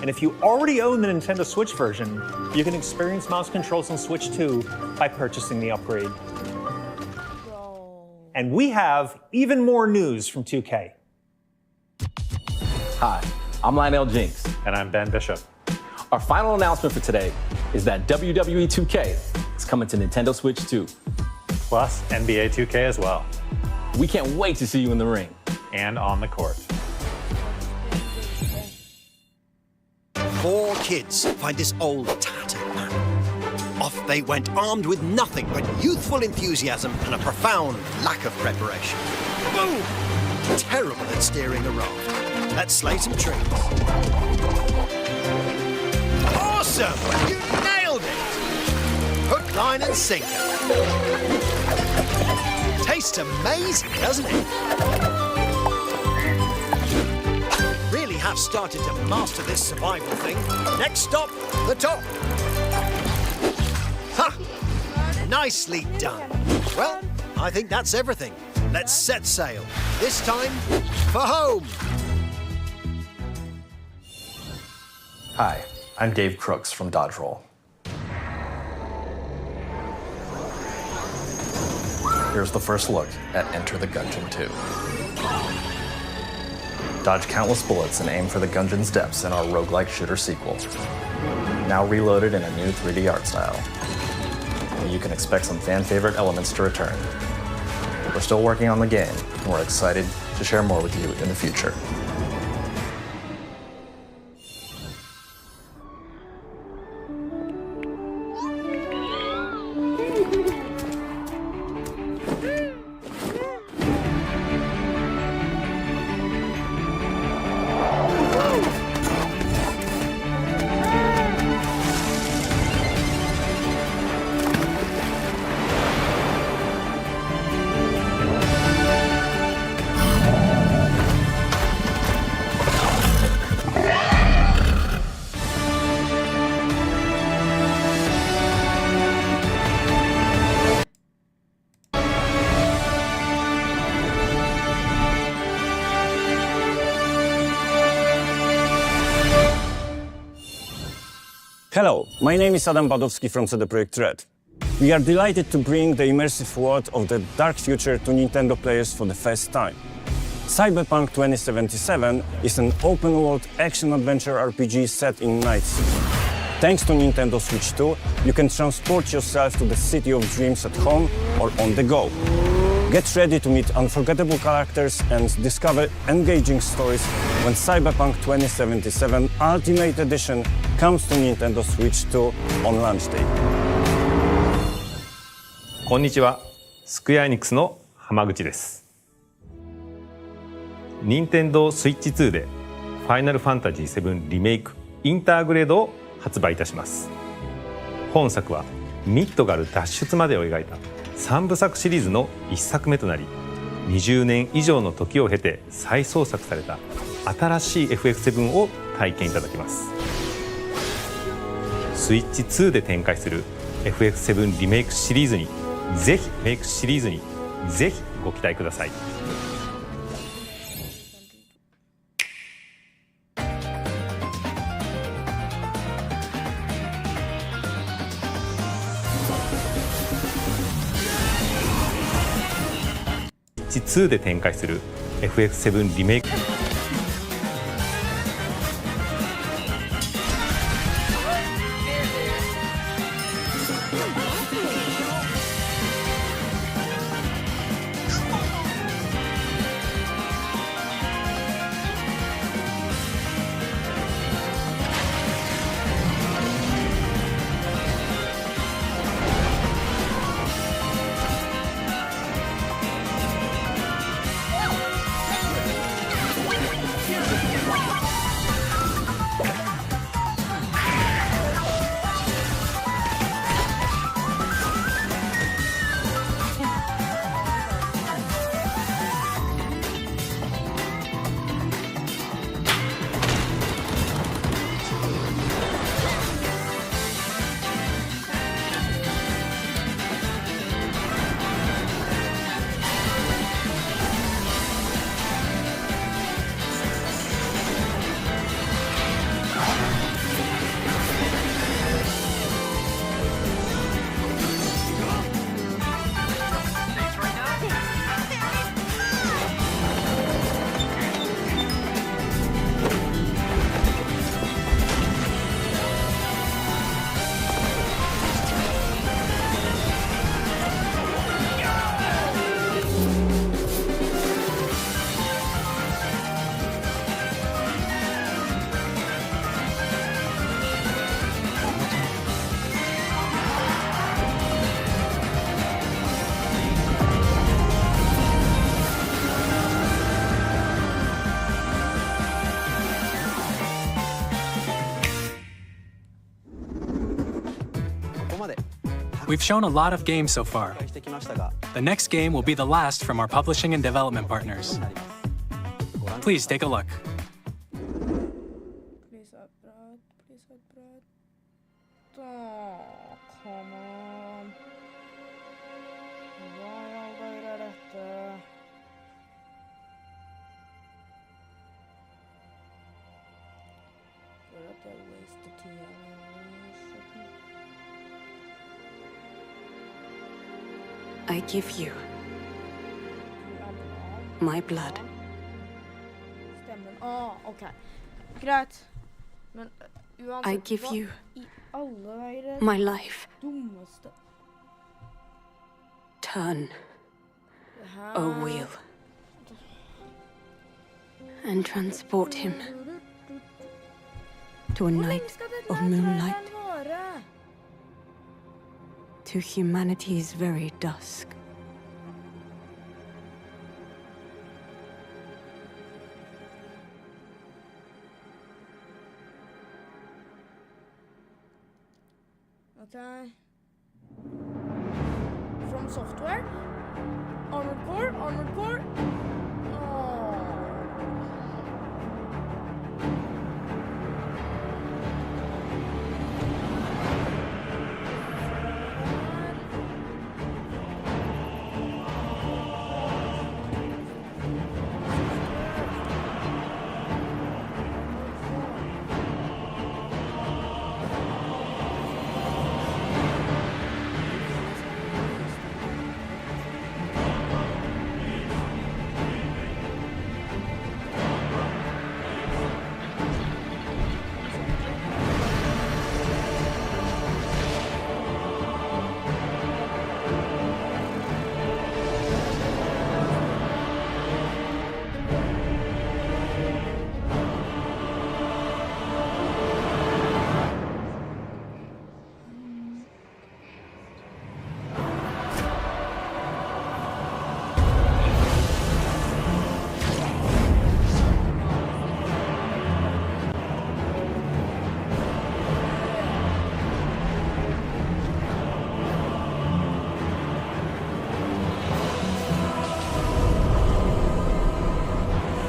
And if you already own the Nintendo Switch version, you can experience mouse controls on Switch 2 by purchasing the upgrade. And we have even more news from 2K. Hi, I'm Lionel Jinks. And I'm Ben Bishop. Our final announcement for today is that WWE 2K is coming to Nintendo Switch 2. Plus NBA 2K as well. We can't wait to see you in the ring. And on the court. 4 kids find this old tattered man. Off they went armed with nothing but youthful enthusiasm and a profound lack of preparation. Boom! Terrible at steering a raft. Let's slay some trees. Awesome! You nailed it! Hook, line and sinker. Tastes amazing, doesn't it? Really have started to master this survival thing. Next stop, the top. Ha! Nicely done. Well, I think that's everything. Let's set sail. This time, for home. Hi, I'm Dave Crooks from Dodge Roll. Here's the first look at Enter the Gungeon 2. Dodge countless bullets and aim for the Gungeon's depths in our roguelike shooter sequel. Now reloaded in a new 3D art style. You can expect some fan-favorite elements to return. We're still working on the game, and we're excited to share more with you in the future. Hello, my name is Adam Badowski from CD Projekt Red. We are delighted to bring the immersive world of the dark future to Nintendo players for the first time. Cyberpunk 2077 is an open-world action-adventure RPG set in Night City. Thanks to Nintendo Switch 2, you can transport yourself to the city of dreams at home or on the go. Get ready to meet unforgettable characters and discover engaging stories when Cyberpunk 2077 Ultimate Edition comes to Nintendo Switch 2 on launch day. こんにちは、スクエアエニックスの浜口です。任天堂スイッチ2でファイナルファンタジー7リメイクインターグレードを発売いたします。本作はミッドガル脱出までを描いた3部作シリーズの1作目となり、20年以上の時を経て再創作された新しい FF7 を体験いただきます。スイッチ2で展開する FF7 リメイクシリーズにぜひご期待ください。2で展開する FF7 リメイク We've shown a lot of games so far. The next game will be the last from our publishing and development partners. Please take a look. Please upload. Oh, come on. Hva i all dager dette? For at jeg wasted tida mi. I give you my blood. Stemmen. Ok. Greit. Men uansett, I give you i alle veier my life. Dummeste. Turn a wheel and transport him to a night of moonlight, to humanity's very dusk. Okay. From Software. Armored Core.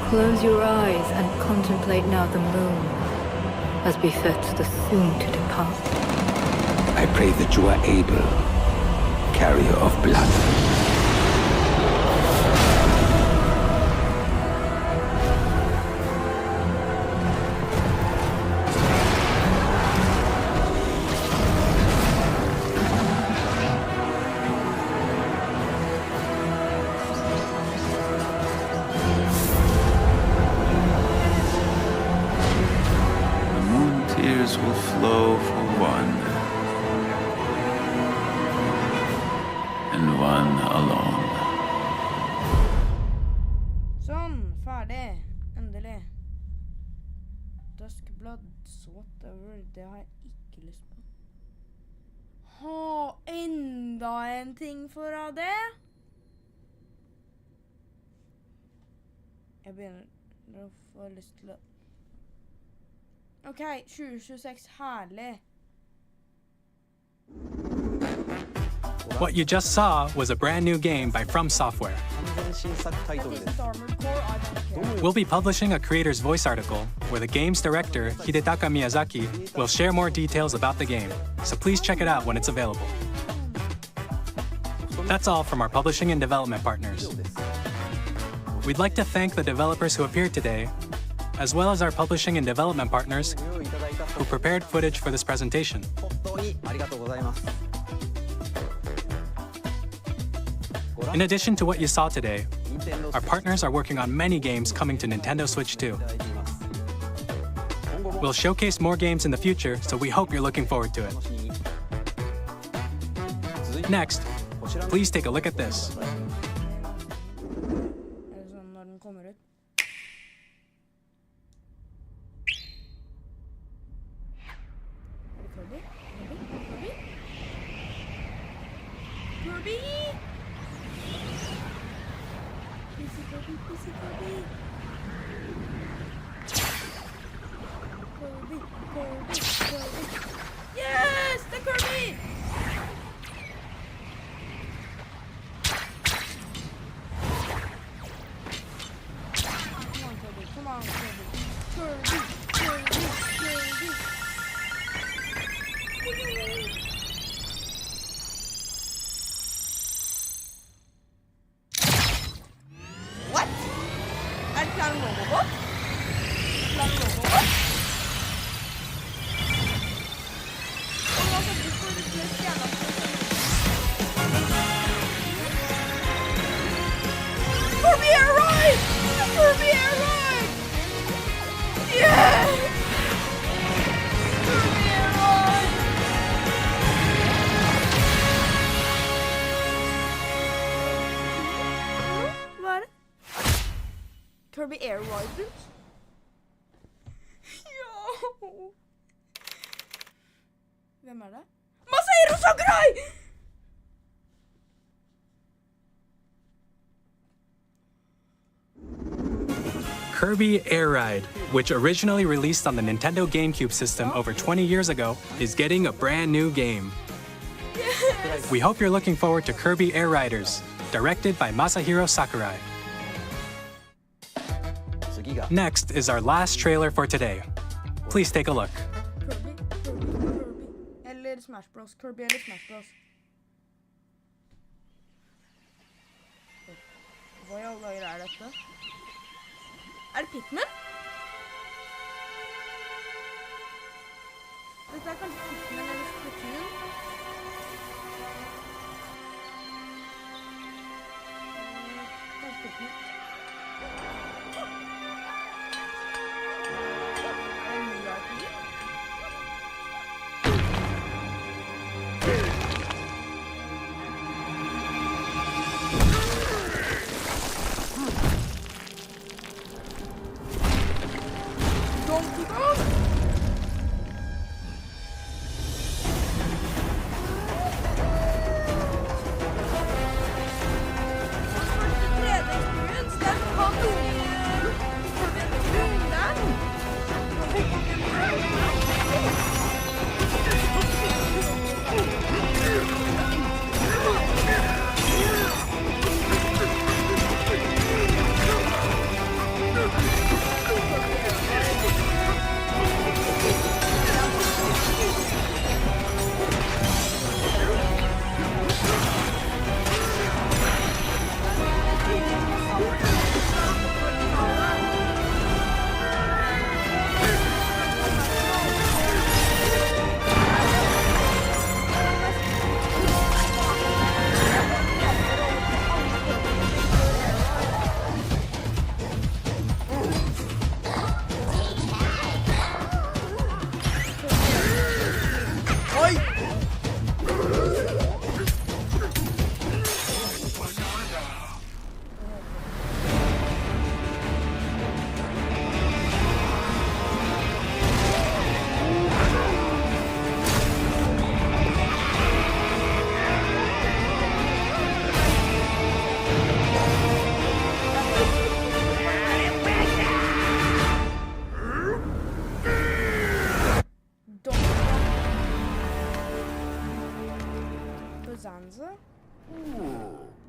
Close your eyes and contemplate now the moon, as befits the soon to depart. I pray that you are able, carrier of blood. Will flow for one, and one alone. Sånn, ferdig. Endelig. Dusk Blood, whatever. Det har jeg ikke lyst på. Enda en ting fra det? Jeg begynner å få lyst til å... Ok, 2026, herlig. What you just saw was a brand new game by From Software. We'll be publishing a creator's voice article where the game's director, Hidetaka Miyazaki, will share more details about the game, so please check it out when it's available. That's all from our publishing and development partners. We'd like to thank the developers who appeared today, as well as our publishing and development partners who prepared footage for this presentation. In addition to what you saw today, our partners are working on many games coming to Nintendo Switch 2. We'll showcase more games in the future, so we hope you're looking forward to it. Next, please take a look at this. Yes, the Kirby! Kirby Air Ride! Kirby Air Ride! Yeah! Kirby Air Ride! Hva er det? Kirby Air Riders? Ja! Hvem er det? Masahiro Sakurai! Kirby Air Ride, which originally released on the Nintendo GameCube system over 20 years ago, is getting a brand new game. Yes. We hope you're looking forward to Kirby Air Riders, directed by Masahiro Sakurai. Next is our last trailer for today. Please take a look. Kirby. Eller Smash Bros. Kirby eller Smash Bros. Hva i alle dager er dette? Er det Pikmin? Dette er kanskje Pikmin eller Splatoon? Kanskje Pikmin. Er det mye RPG? Donkey Kong!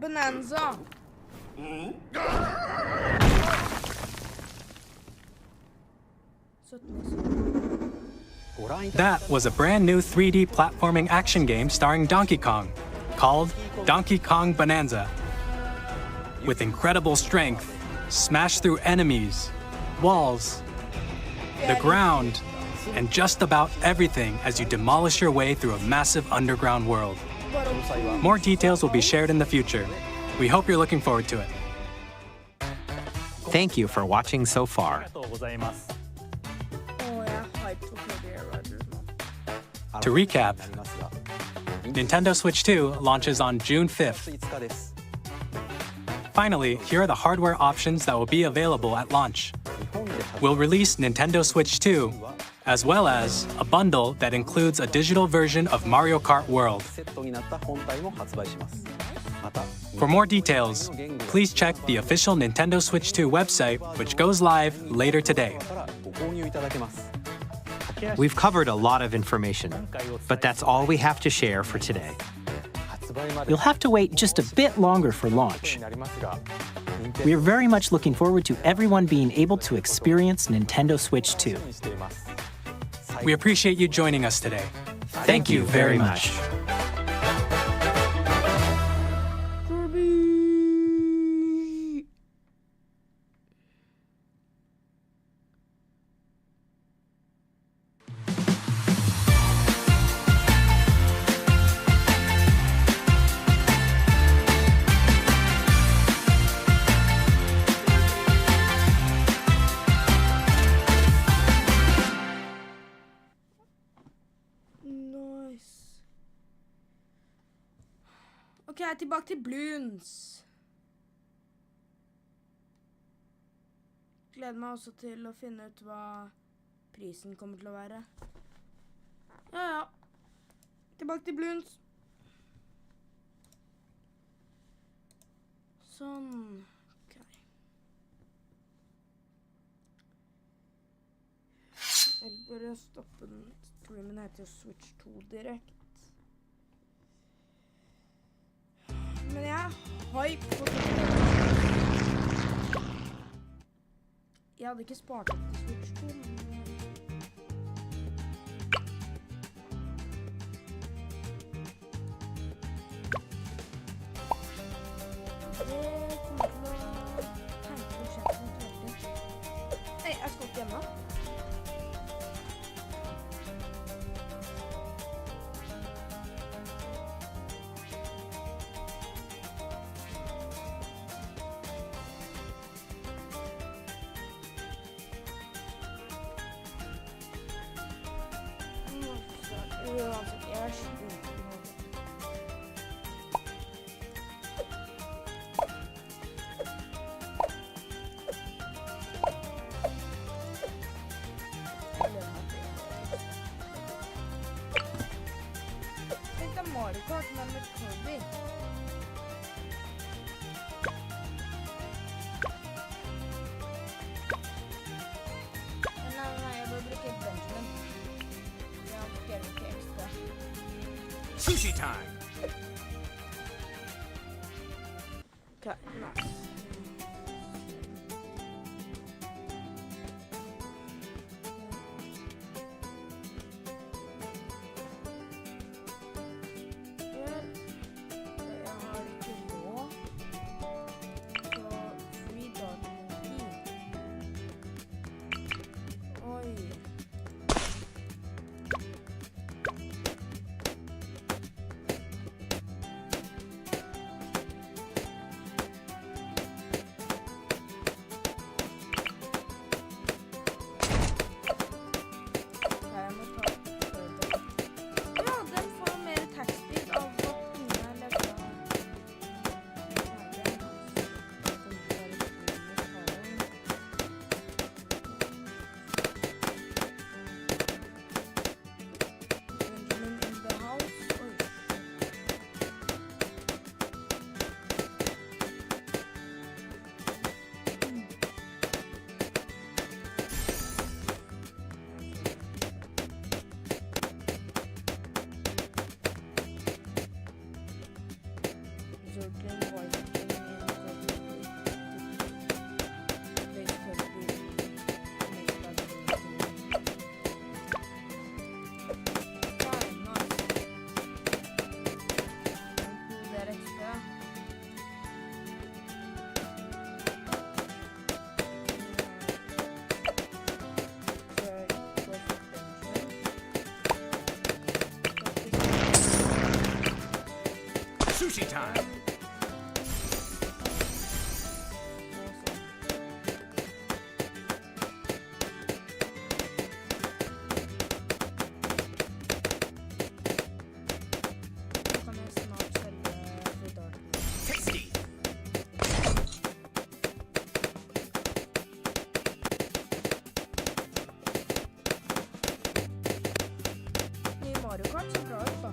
Bonanza. That was a brand new 3D platforming action game starring Donkey Kong, called Donkey Kong Bonanza. With incredible strength, smash through enemies, walls, the ground, and just about everything as you demolish your way through a massive underground world. More details will be shared in the future. We hope you're looking forward to it. Thank you for watching so far. To recap, Nintendo Switch 2 launches on June 5th. Finally, here are the hardware options that will be available at launch. We'll release Nintendo Switch 2, as well as a bundle that includes a digital version of Mario Kart World. For more details, please check the official Nintendo Switch 2 website, which goes live later today. We've covered a lot of information, but that's all we have to share for today. You'll have to wait just a bit longer for launch. We are very much looking forward to everyone being able to experience Nintendo Switch 2. We appreciate you joining us today. Thank you very much. Ok, tilbake til Bloons. Gleder meg også til å finne ut hva prisen kommer til å være. Ja. Tilbake til Bloons. Sånn. Ok. Jeg vil bare stoppe den streamen her til å switch 2 direkt. Men jeg er hype på det. Jeg hadde ikke spart opp til Switch 2, men... Det kommer til å tenke budsjettet litt veldig. Nei, jeg skal ikke hjemme. Mario Kart, men med Kirby. Nei, jeg bør bruke Benjamin. Jeg bruker ikke ekstra. Sushi time! Ok, nice. Sushi time! Tasty! Ny Mario Kart ser bra ut da.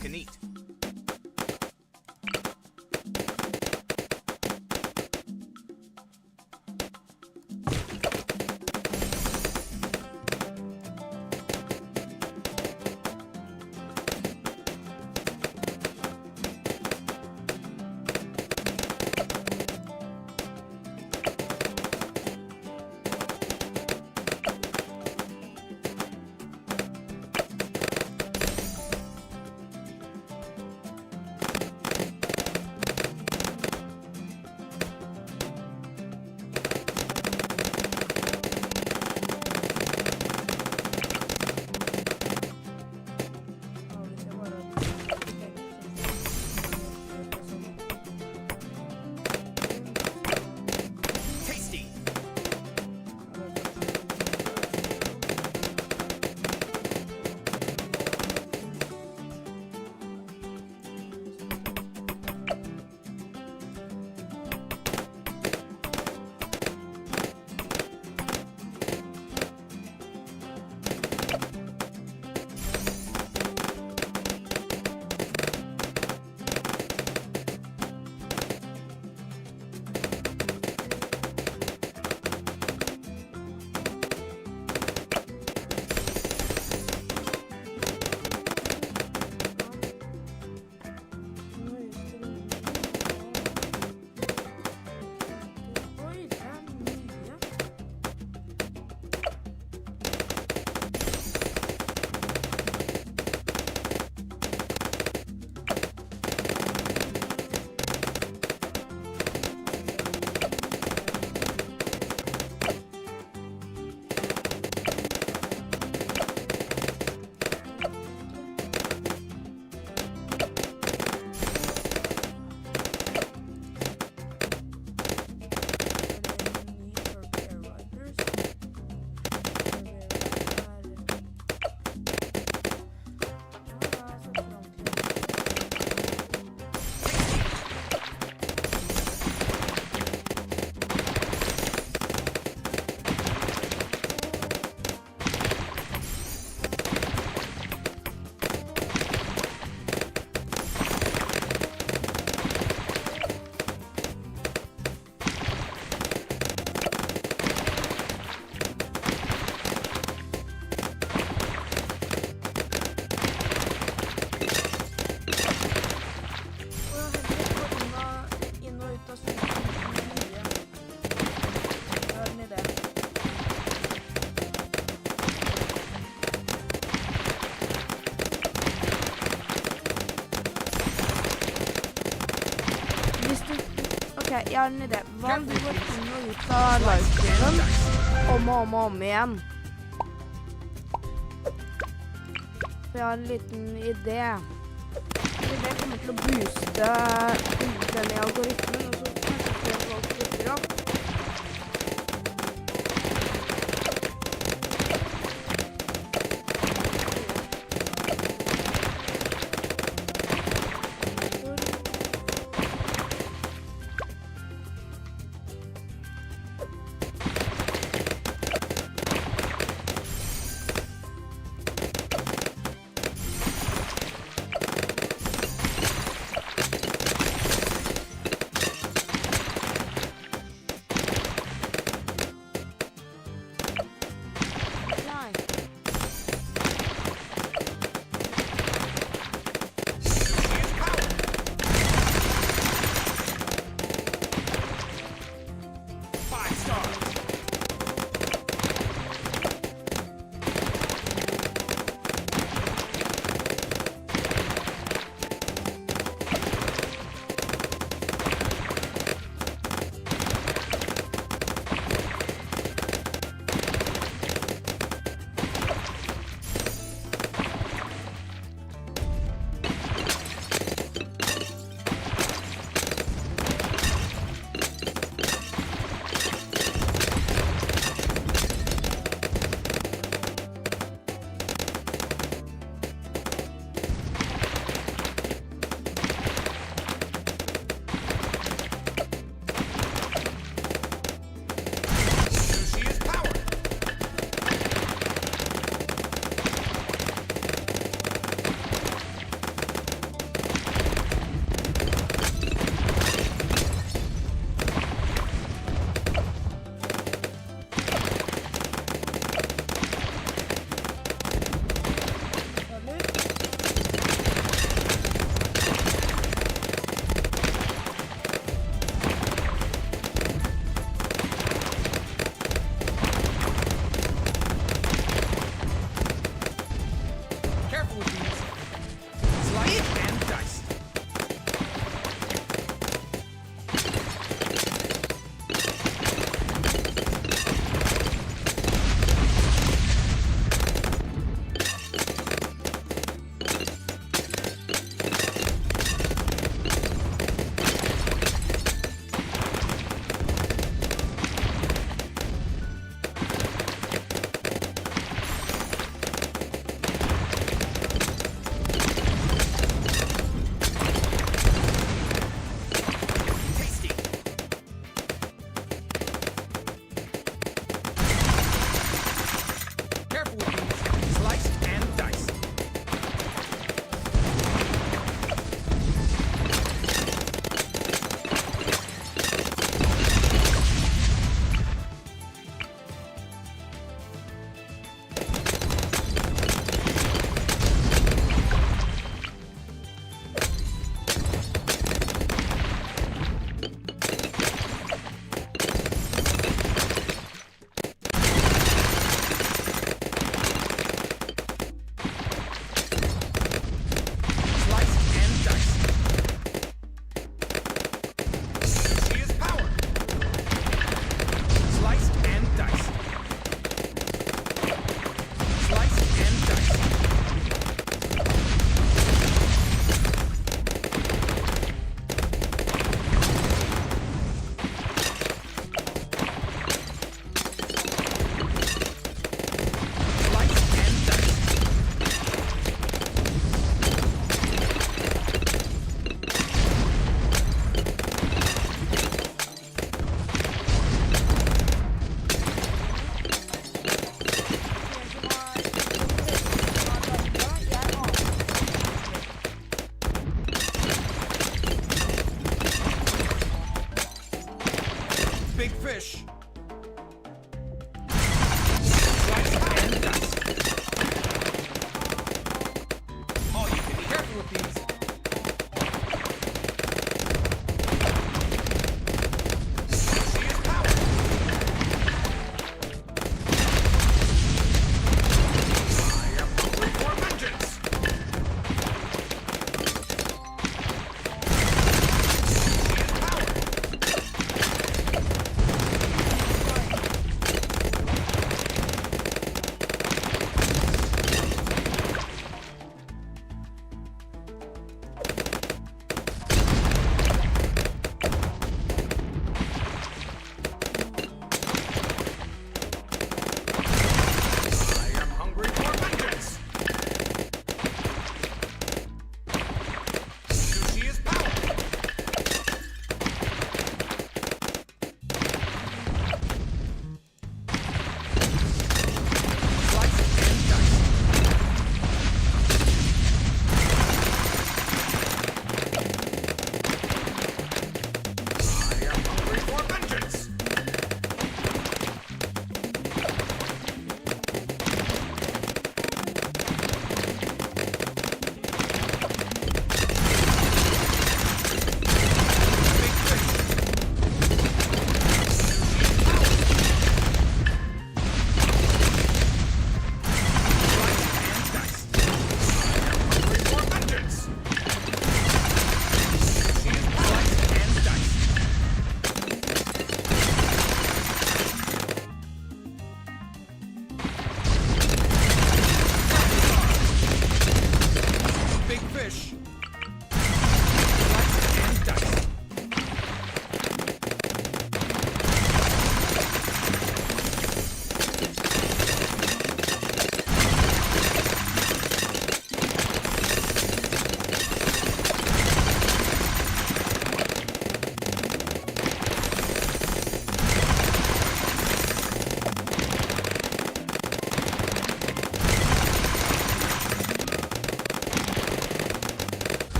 can eat. Ok, jeg har en idé. Hva om du går inn og ut av livestreamen om og om igjen? For jeg har en liten idé. Det kommer til å booste den i algoritmen, og så kanskje flere folk trykker opp.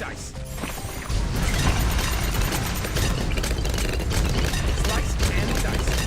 dice. Slice and dice.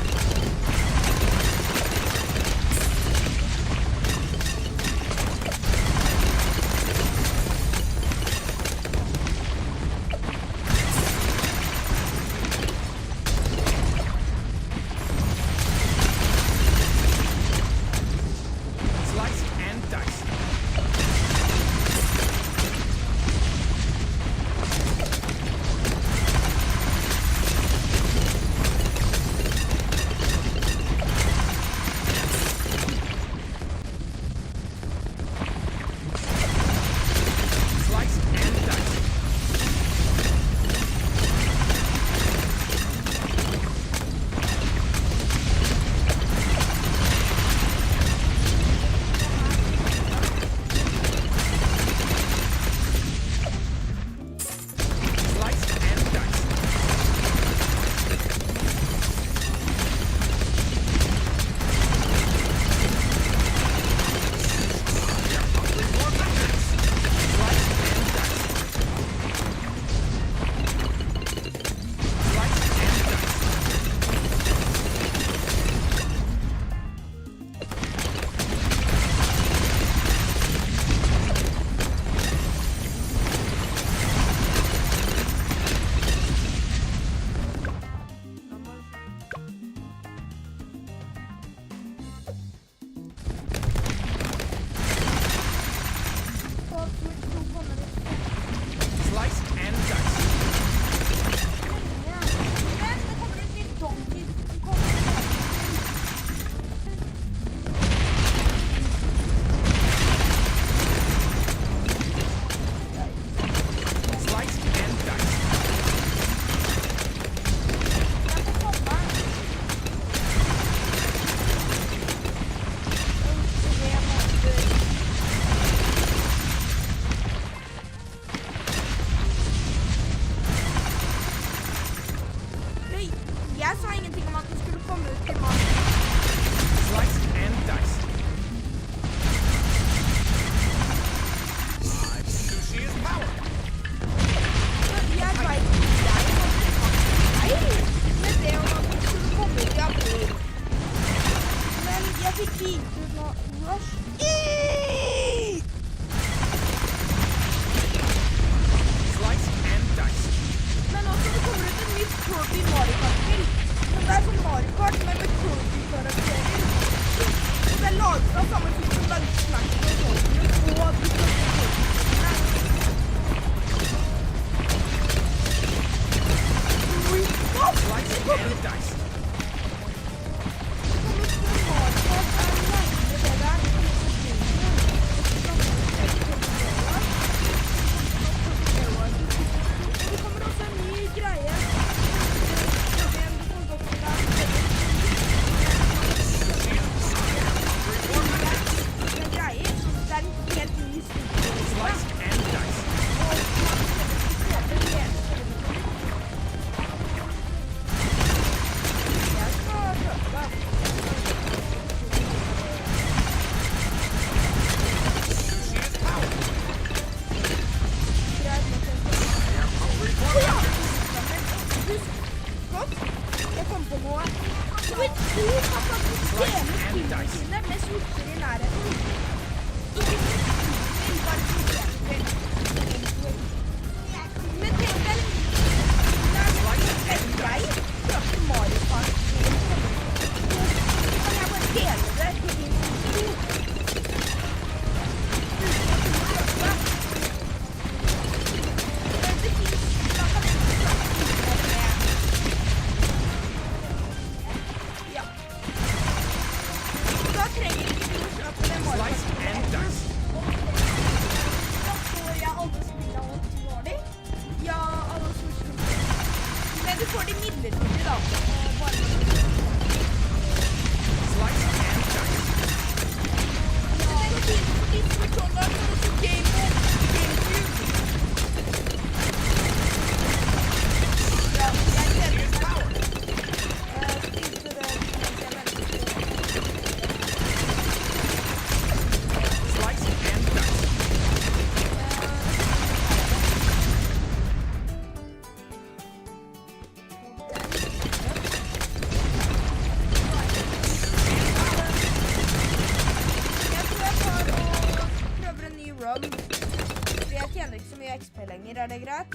greit.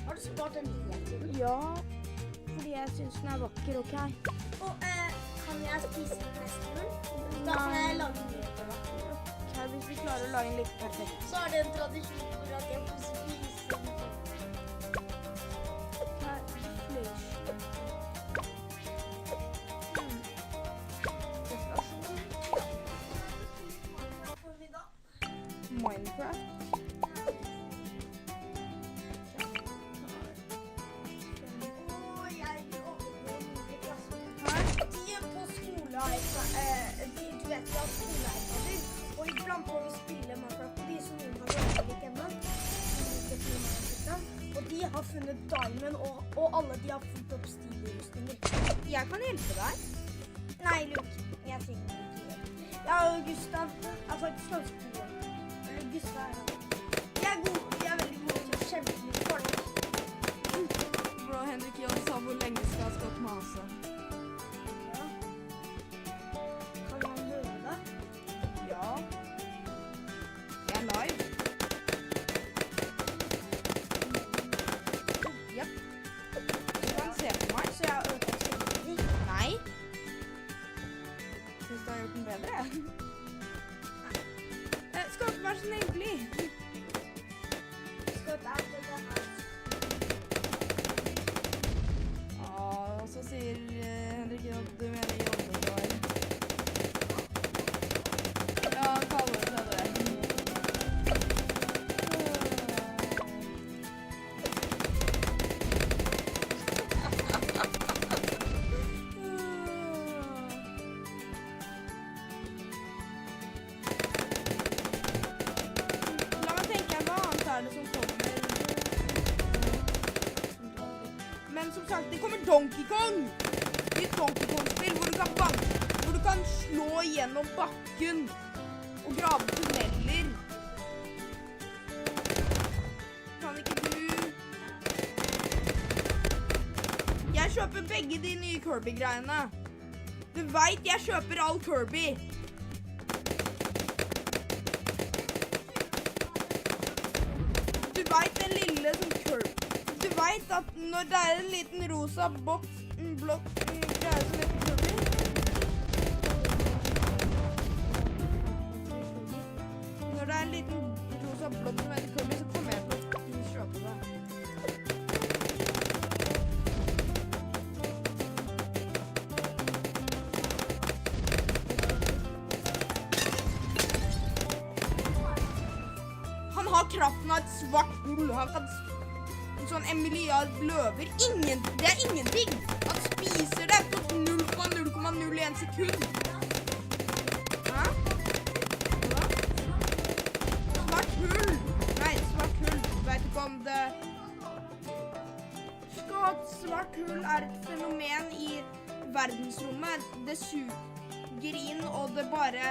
Har du spart en helt? Ja, fordi jeg synes den er vakker, ok? Og kan jeg spise den neste gang? Da kan jeg lage en litt vakker. Ok, hvis vi klarer å lage en litt perfekt. Så er det en tradisjon for at jeg får spise den. Minecraft. Du vet vi har skolearbeider, og iblant må vi spille Minecraft på de som noen har vært litt hjemme. Og de har funnet diamond, og alle de har fulgt opp stilerustninger. Jeg kan hjelpe deg. Nei, Luke. Jeg trenger ikke hjelp. Jeg og Gustav er faktisk ganske gode. Eller Gustav er Jeg er god. Vi er veldig gode til å kjempe mot folk. Bro, Henrik Jan sa hvor lenge skal jeg stå på mase. Ja. Jeg er live. Jep. Du kan se på meg. Så jeg har økt stemmen. Nei. Synes du har gjort den bedre? Skal du være så snill, bli? Og så sier Henrik at du mener jobben var. Ja, kaller det det. La meg tenke, hva annet er det som kommer? Men som sagt, det kommer Donkey Kong! I et Donkey Kong-spill hvor du kan slå gjennom bakken og grave tunneler. Kan ikke du? Jeg kjøper begge de nye Kirby-greiene. Du vet jeg kjøper all Kirby. Du vet den lille som Kirby. Du vet at når det er en liten rosa blokk greier som heter Kirby. Når det er en liten rosa blokk som heter Kirby, så kommer jeg til å kjøpe det. Han har kraften av et svart hull. Han kan en sånn 1 milliard løver. Det er ingenting. Han spiser det på 0,0,01 sekund. Hæ? Hva? Svart hull. Nei, svart hull. Vet ikke om det... Svart hull er et fenomen i verdensrommet. Det suger inn, og det bare...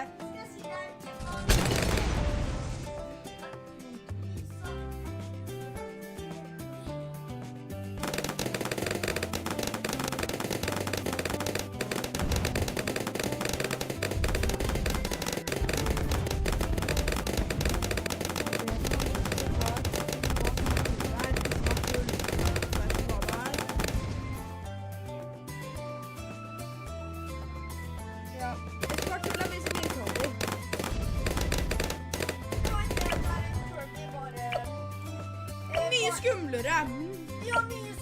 Mye skumlere. Ja, mye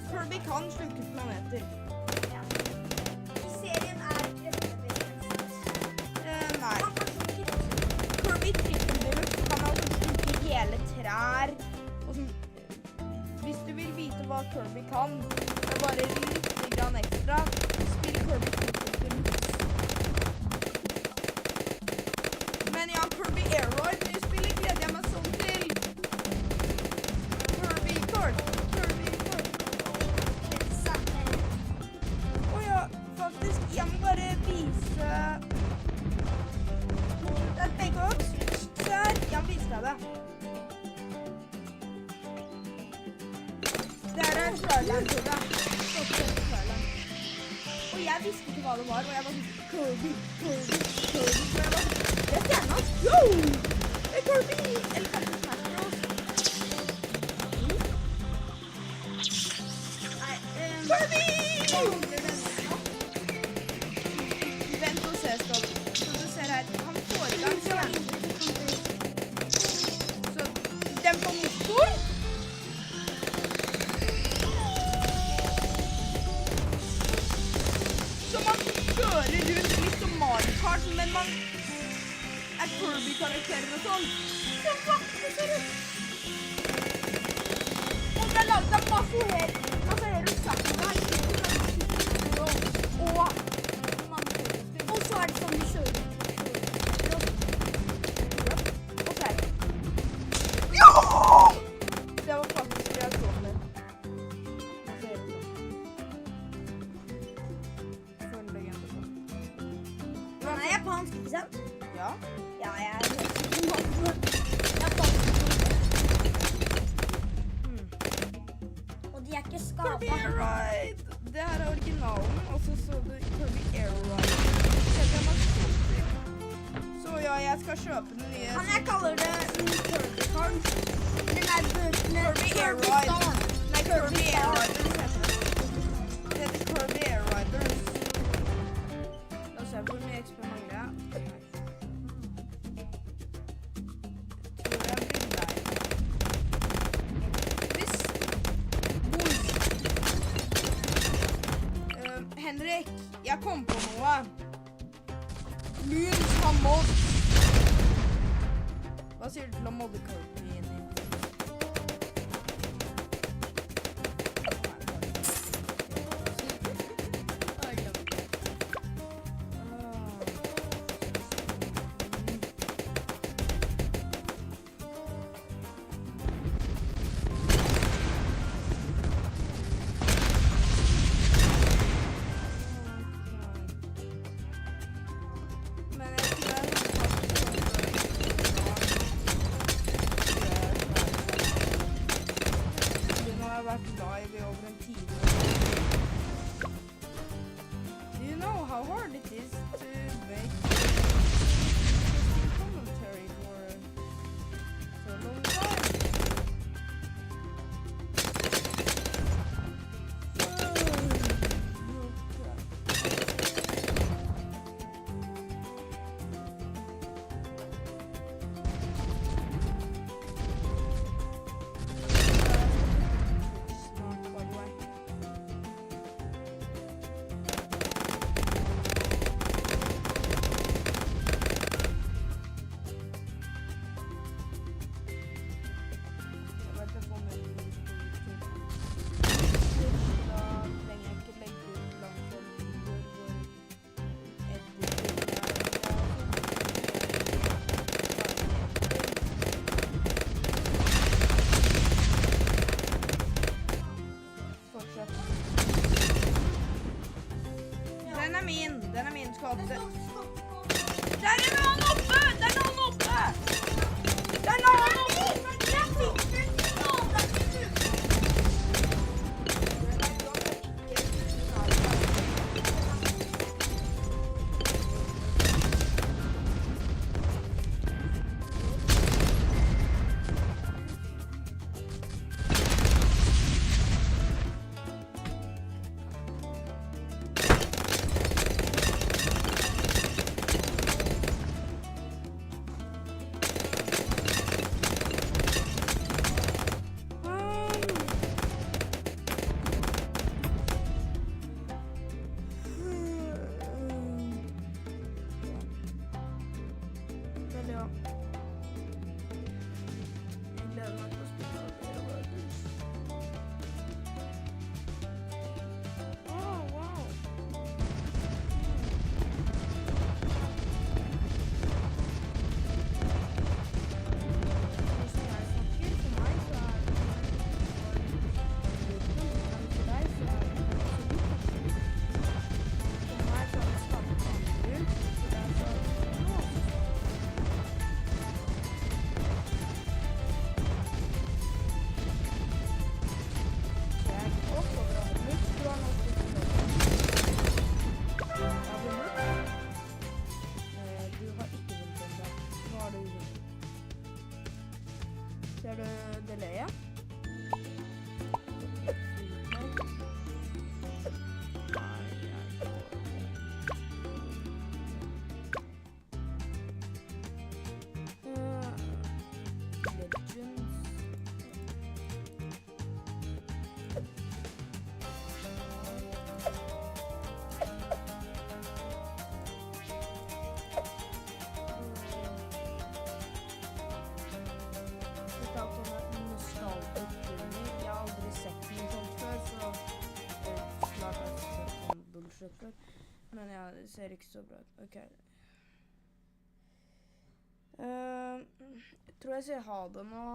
Kirby kan sluke planeter. Ja. I serien er nei. Kirby Triple Deluxe kan altså sluke hele trær. Og sånn. Hvis du vil vite hva Kirby kan, det er bare litt grann ekstra. Spill Kirby Triple Deluxe. Men ja, Kirby Aeroid, nye spillet gleder jeg meg sånn til. Kirby Kart. Åja, faktisk, jeg må bare vise... Det er begge oss. Se her, jeg viser deg det. Det er en traileren til det. jeg visste ikke hva det var, og jeg var sånn Kirby. Så jeg var sånn, det er stjerna. Yo! Det er Kirby! Eller kanskje Smash Bros. Nei, Kirby! Vent og se, stopp. Som du ser her, han får i gang stjernen. Så, den på motor. Så man kjører rundt litt som Mario Kart, men man er Kirby-karakteren og sånn. Så vakkert ser ut! Og det er laget av masse hele saker her. Og så er det sånn du kjører. Og så er det. Ja! Det var faktisk reaksjonen min. Han er japansk, ikke sant? Ja. Ja, jeg er Og de er ikke skadet. Kirby Air Ride! Det her er originalen, og så du Kirby Air Ride. Så ja, jeg skal kjøpe den nye. Kan jeg kalle det Kirby Kart? Den er bøkene Kirby Air Ride. Nei, Kirby Air Riders heter det. Det heter Kirby Air Riders. La oss se hvor mye XP mangler jeg. Tror jeg blir der. Hvis Henrik, jeg kom på noe. Moons har mod. Hva sier du til å modde Kirby inn i? Do you know how hard it is to make commentary for so long time? Den er min skapte. Der er noen oppe! Der er noen oppe! Der er noen oppe! slutt. Men ja, det ser ikke så bra ut. Ok. Jeg tror jeg sier ha det nå.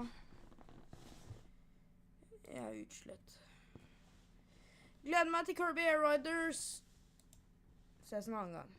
Jeg er utslett. Gleder meg til Kirby Air Riders. Ses en annen gang.